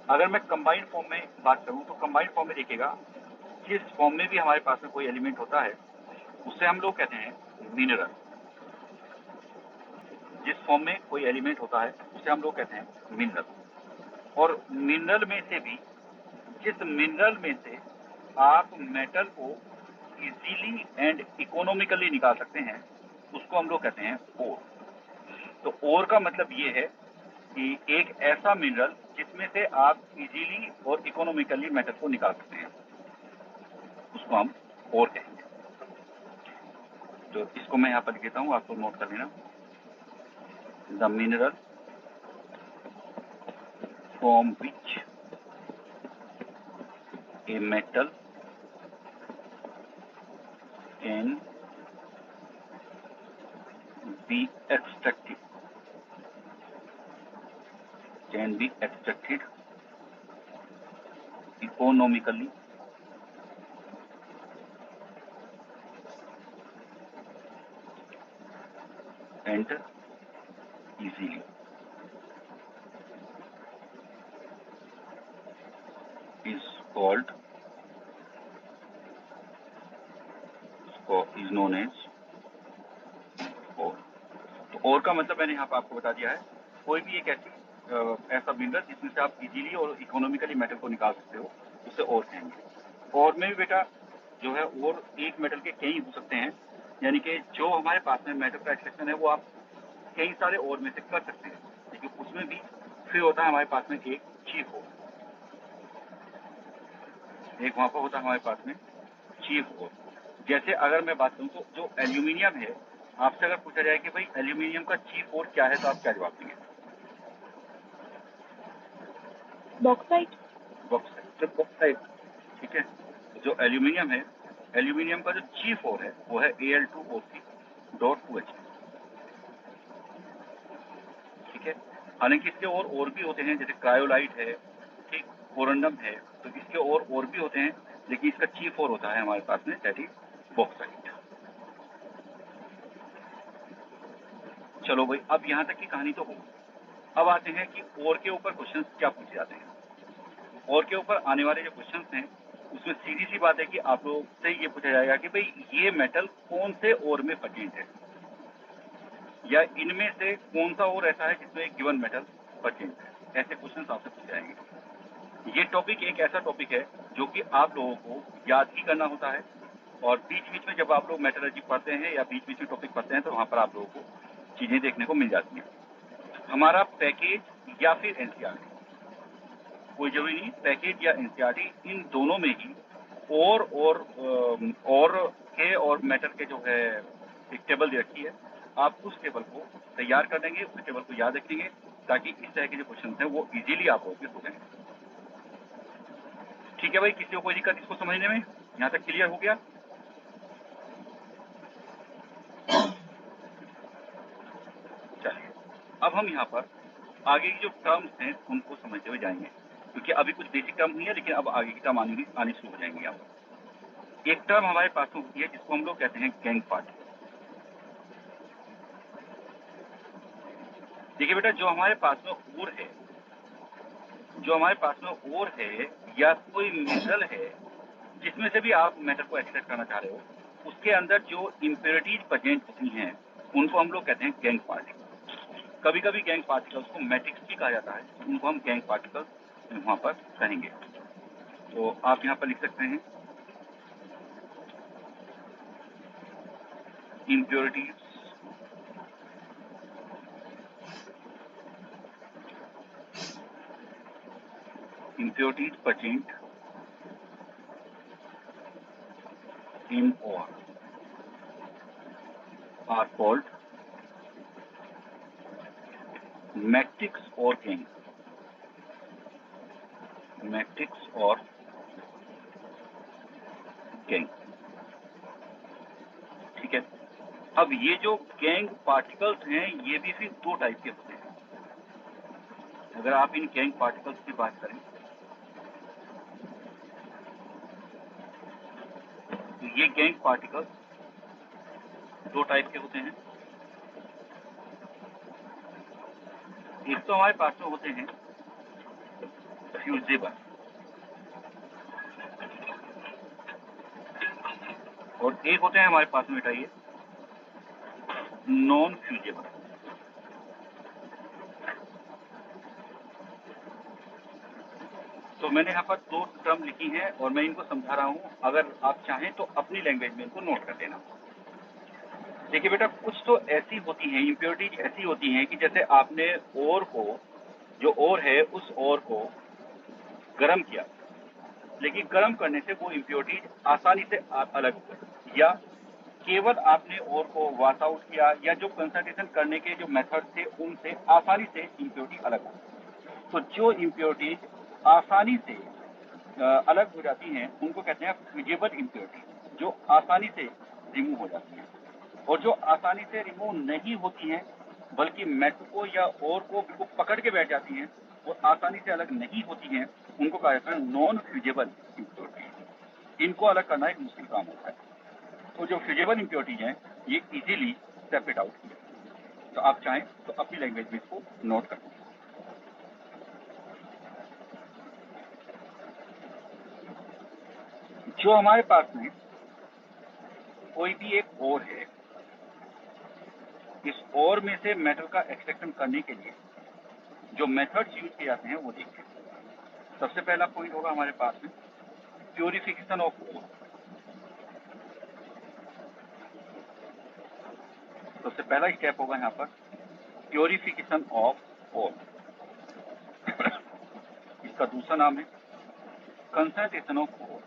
अगर मैं कंबाइंड फॉर्म में बात करूं तो कंबाइंड फॉर्म में देखिएगा, जिस फॉर्म में भी हमारे पास में कोई एलिमेंट होता है उसे हम लोग कहते हैं मिनरल। जिस फॉर्म में कोई एलिमेंट होता है उसे हम लोग कहते हैं मिनरल। और मिनरल में से भी जिस मिनरल में से आप मेटल को इजीली एंड इकोनॉमिकली निकाल सकते हैं उसको हम लोग कहते हैं ओर। तो ओर का मतलब ये है कि एक ऐसा मिनरल जिसमें से आप इजीली और इकोनॉमिकली मेटल को निकाल सकते हैं, उसको हम ओर कहेंगे। तो इसको मैं यहाँ पर लिख देता हूँ, आपको नोट कर लेना। The mineral from which a metal can be extracted economically and easily is called is known as और। तो और का मतलब मैंने यहाँ पर आपको बता दिया है, कोई भी एक ऐसा मिनरल जिसमें से आप इजीली और इकोनॉमिकली मेटल को निकाल सकते हो उसे और कहेंगे। और में भी बेटा जो है और एक मेटल के कई हो सकते हैं, यानी कि जो हमारे पास में मेटल का एक्सट्रैक्शन है वो आप कई सारे और में से कर सकते हैं, लेकिन उसमें भी फिर होता है हमारे पास में एक चीफ और, एक वहां पर होता है हमारे पास में चीफ और। जैसे अगर मैं बात करूं तो जो एल्यूमिनियम है, आपसे अगर पूछा जाए कि भाई एल्यूमिनियम का चीफ और क्या है तो आप क्या जवाब देंगे? बॉक्साइट। बॉक्साइट। ठीक है, जो एल्यूमिनियम है, एल्यूमिनियम का जो चीफ और है वो है Al2O3.2H। ठीक है, हालांकि इसके और भी होते हैं, जैसे क्रायोलाइट है, ठीक, कोरंडम है, तो इसके और भी होते हैं, लेकिन इसका चीफ और होता है हमारे पास में दैट इज बॉक्साइट। चलो भाई, अब यहाँ तक की कहानी तो हो। अब आते हैं कि और के ऊपर क्वेश्चंस क्या पूछे जाते हैं। और के ऊपर आने वाले जो क्वेश्चंस हैं उसमें सीधी सी बात है कि आप लोग से ये पूछा जाएगा कि भाई ये मेटल कौन से और में प्रेजेंट है, या इनमें से कौन सा और ऐसा है जिसमें एक गिवन मेटल प्रेजेंट है। ऐसे क्वेश्चंस आपसे पूछे जाएंगे। ये टॉपिक एक ऐसा टॉपिक है जो कि आप लोगों को याद ही करना होता है, और बीच बीच में जब आप लोग मेटलर्जी पढ़ते हैं या बीच बीच में टॉपिक पढ़ते हैं तो वहां पर आप लोगों को चीजें देखने को मिल जाती हैं। हमारा पैकेज या फिर एनसीईआरटी, कोई जरूरी नहीं, पैकेज या एनसीईआरटी, इन दोनों में ही और के और मेटल के जो है एक टेबल दे रखी है, आप उस टेबल को तैयार कर देंगे, उस टेबल को याद रखेंगे ताकि इस तरह के जो क्वेश्चन हैं वो इजीली आप लोगों के हो जाएंगे। ठीक है भाई, किसी को कोई दिक्कत इसको समझने में? यहाँ तक क्लियर हो गया? चलिए, अब हम यहाँ पर आगे की जो टर्म्स हैं उनको समझते हुए जाएंगे, क्योंकि अभी कुछ बेसिक टर्म हुई है लेकिन अब आगे की टर्म आनी शुरू हो जाएंगी। यहाँ पर एक टर्म हमारे पास में होती है जिसको हम लोग कहते हैं गैंग पार्टी। देखिए बेटा, जो हमारे पास में ओर है, जो हमारे पास में ओर है या कोई मिनरल है जिसमें से भी आप मेटल को एक्सट्रैक्ट करना चाह रहे हो, उसके अंदर जो इम्प्योरिटीज प्रेजेंट होती हैं उनको हम लोग कहते हैं गैंग पार्टिकल। कभी कभी गैंग पार्टिकल्स को मैट्रिक्स भी कहा जाता है, उनको हम गैंग पार्टिकल्स वहां पर कहेंगे। तो आप यहाँ पर लिख सकते हैं impurities present in ore are called matrix or gangue. Matrix और गैंग। ठीक है, अब ये जो गैंग पार्टिकल्स हैं ये भी फिर दो टाइप के होते हैं। अगर आप इन गैंग पार्टिकल्स की बात करें तो ये गैंग पार्टिकल्स दो टाइप के होते हैं। एक तो हमारे पास में होते हैं फ्यूजेबल और एक होते हैं हमारे पास में बताइए नॉन फ्यूजेबल। तो मैंने यहाँ पर दो टर्म लिखी हैं और मैं इनको समझा रहा हूँ, अगर आप चाहें तो अपनी लैंग्वेज में इनको नोट कर देना। देखिए बेटा, कुछ तो ऐसी होती हैं इम्प्योरिटीज, ऐसी होती हैं कि जैसे आपने ओर को, जो ओर है उस ओर को गर्म किया, लेकिन गर्म करने से वो इम्प्योरिटीज आसानी से अलग हो गई, या केवल आपने ओर को वॉश आउट किया, या जो कंसंट्रेशन करने के जो मेथड थे उनसे आसानी से इम्प्योरिटी अलग हो। तो जो इम्प्योरिटीज आसानी से अलग हो जाती हैं उनको कहते हैं फ्यूजेबल इम्प्योरिटी, जो आसानी से रिमूव हो जाती हैं। और जो आसानी से रिमूव नहीं होती हैं बल्कि मेटल को या ओर को बिल्कुल पकड़ के बैठ जाती हैं और आसानी से अलग नहीं होती हैं, उनको कहा जाता है नॉन फ्यूजेबल इम्प्योरिटी। इनको अलग करना एक मुश्किल काम होता है। तो जो फ्यूजेबल इम्प्योरिटीज हैं ये इजीली सेपरेट आउट किया। तो आप चाहें तो अपनी लैंग्वेज में इसको नोट कर लें। जो हमारे पास में कोई भी एक ओर है, इस ओर में से मेटल का एक्सट्रैक्शन करने के लिए जो मेथड्स यूज किए जाते हैं वो देखिए। सबसे पहला पॉइंट होगा हमारे पास में प्योरिफिकेशन ऑफ ओर। सबसे पहला स्टेप होगा यहाँ पर प्योरिफिकेशन ऑफ ओर। इसका दूसरा नाम है कंसंट्रेशन ऑफ ओर।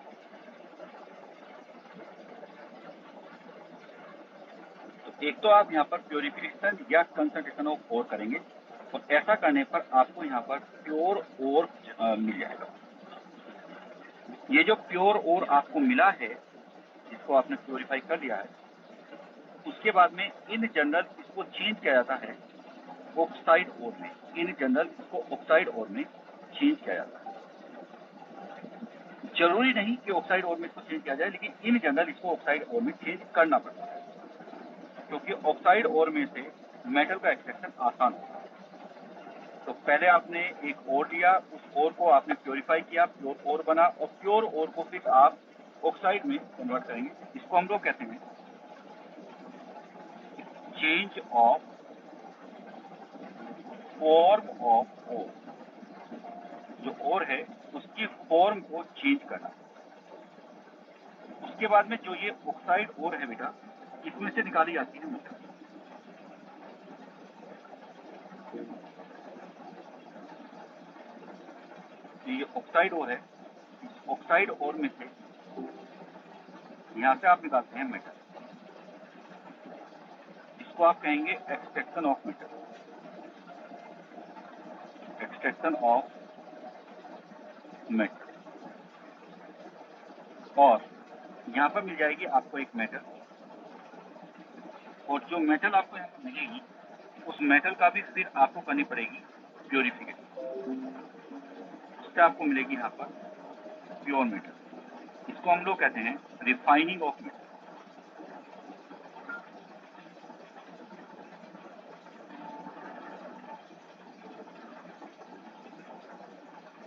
तो एक तो आप यहाँ पर प्योरिफिकेशन या कंसंट्रेशन ऑफ ओर करेंगे और ऐसा करने पर आपको यहाँ पर प्योर ओर मिल जाएगा। ये जो प्योर ओर आपको मिला है, जिसको आपने प्योरीफाई कर लिया है, उसके बाद में इन जनरल इसको चेंज किया जाता है ऑक्साइड ओर में। इन जनरल इसको ऑक्साइड ओर में चेंज किया जाता है। जरूरी नहीं कि ऑक्साइड ओर में इसको चेंज किया जाए, लेकिन इन जनरल इसको ऑक्साइड ओर में चेंज करना पड़ता है, क्योंकि ऑक्साइड ओर में से मेटल का एक्सट्रैक्शन आसान होता है। तो पहले आपने एक ओर लिया, उस ओर को आपने प्योरीफाई किया, प्योर ओर बना, और प्योर ओर को फिर आप ऑक्साइड में कन्वर्ट करेंगे। इसको हम लोग कहते हैं change of form of ore. जो ओर है उसकी फॉर्म को चेंज करना। उसके बाद में जो ये ऑक्साइड ओर है बेटा, इसमें से निकाली जाती है मेटल। ये ऑक्साइड ओर है, इस ऑक्साइड ओर में से यहां से आप निकालते हैं मेटल। इसको आप कहेंगे extraction of metal. Extraction of metal. और यहाँ पर मिल जाएगी आपको एक मेटल, और जो मेटल आपको यहाँ पर मिलेगी उस मेटल का भी फिर आपको करनी पड़ेगी प्योरिफिकेशन। उससे आपको मिलेगी यहाँ पर प्योर मेटल। इसको हम लोग कहते हैं रिफाइनिंग ऑफ मेटल।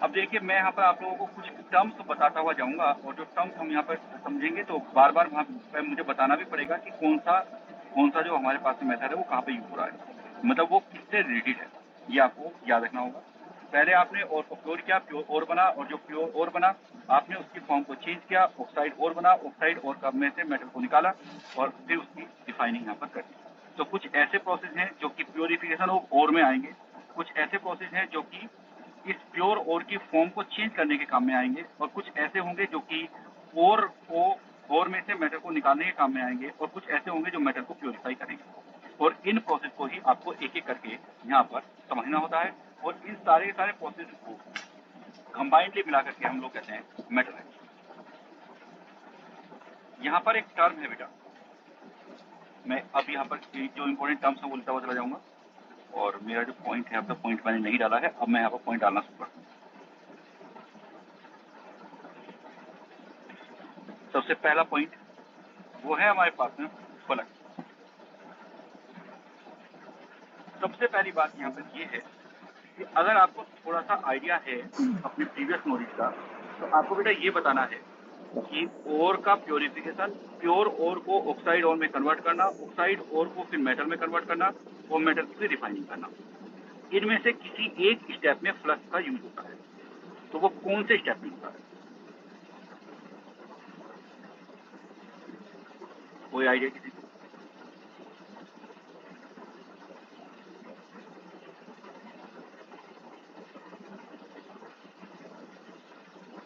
अब देखिए, मैं यहाँ पर आप लोगों को कुछ टर्म्स बताता हुआ जाऊंगा, और जो टर्म्स हम यहाँ पर समझेंगे तो बार बार वहाँ पर मुझे बताना भी पड़ेगा कि कौन सा जो हमारे पास में मेथड है वो कहाँ पे यूज हो रहा है, मतलब वो किससे रिलेटेड है, ये आपको याद रखना होगा। पहले आपने और को प्योर किया, प्योर और बना, और जो प्योर और बना आपने उसकी फॉर्म को चेंज किया, ऑक्साइड और बना, ऑक्साइड और कब में से मेटल को निकाला और फिर उसकी रिफाइनिंग यहाँ पर कर दी। तो कुछ ऐसे प्रोसेस हैं जो कि प्योरिफिकेशन ऑफ ओर में आएंगे, कुछ ऐसे प्रोसेस हैं जो कि इस प्योर ओर की फॉर्म को चेंज करने के काम में आएंगे, और कुछ ऐसे होंगे जो कि ओर को और में से मेटल को निकालने के काम में आएंगे और कुछ ऐसे होंगे जो मेटल को प्योरीफाई करेंगे। और इन प्रोसेस को ही आपको एक एक करके यहाँ पर समझना होता है और इन सारे के सारे प्रोसेस को कंबाइंडली मिला करके हम लोग कहते हैं मेटलर्जी। यहाँ पर एक टर्म है बेटा, मैं अब यहाँ पर जो इंपॉर्टेंट टर्म्स है वो लेता हुआ चला जाऊंगा और मेरा जो पॉइंट है, अब तक पॉइंट मैंने नहीं डाला है, अब मैं यहाँ पर पॉइंट डालना शुरू करता हूँ। सबसे पहला पॉइंट वो है हमारे पास में फ्लक्स। सबसे पहली बात यहाँ पर ये है कि अगर आपको थोड़ा सा आइडिया है अपने प्रीवियस नॉलेज का, तो आपको बेटा ये बताना है कि ओर का प्योरिफिकेशन, प्योर ओर को ऑक्साइड ओर में कन्वर्ट करना, ऑक्साइड ओर को फिर मेटल में कन्वर्ट करना और मेटल की फिर रिफाइनिंग करना, इनमें से किसी एक स्टेप में फ्लक्स का यूज होता है। तो वो कौन से स्टेप में होता है? कोई आइडिया किसी को?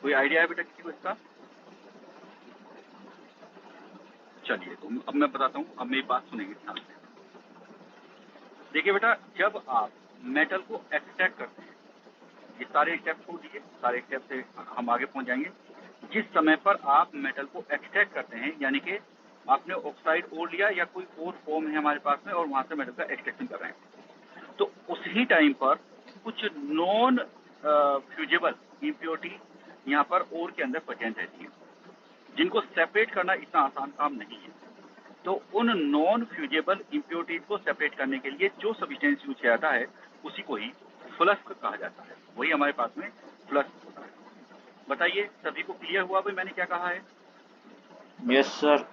कोई आइडिया है बेटा किसी को इसका? चलिए तो अब मैं बताता हूँ, अब मेरी बात सुनेंगे ध्यान से। देखिए बेटा, जब आप मेटल को एक्सट्रैक्ट करते हैं, ये सारे स्टेप छोड़ दीजिए, सारे स्टेप से हम आगे पहुंच जाएंगे। जिस समय पर आप मेटल को एक्सट्रैक्ट करते हैं, यानी कि आपने ऑक्साइड ओर लिया या कोई और फॉर्म है हमारे पास में और वहां से मेटल का एक्सट्रैक्शन कर रहे हैं, तो उसी टाइम पर कुछ नॉन फ्यूजेबल इम्प्योरिटी यहाँ पर ओर के अंदर प्रेजेंट रहती है, जिनको सेपरेट करना इतना आसान काम नहीं है। तो उन नॉन फ्यूजेबल इम्प्योरिटीज को सेपरेट करने के लिए जो सब्सटेंस यूज किया जाता है उसी को ही फ्लक्स कहा जाता है। वही हमारे पास में फ्लक्स होता है। बताइए सभी को क्लियर हुआ भाई मैंने क्या कहा है? Yes sir.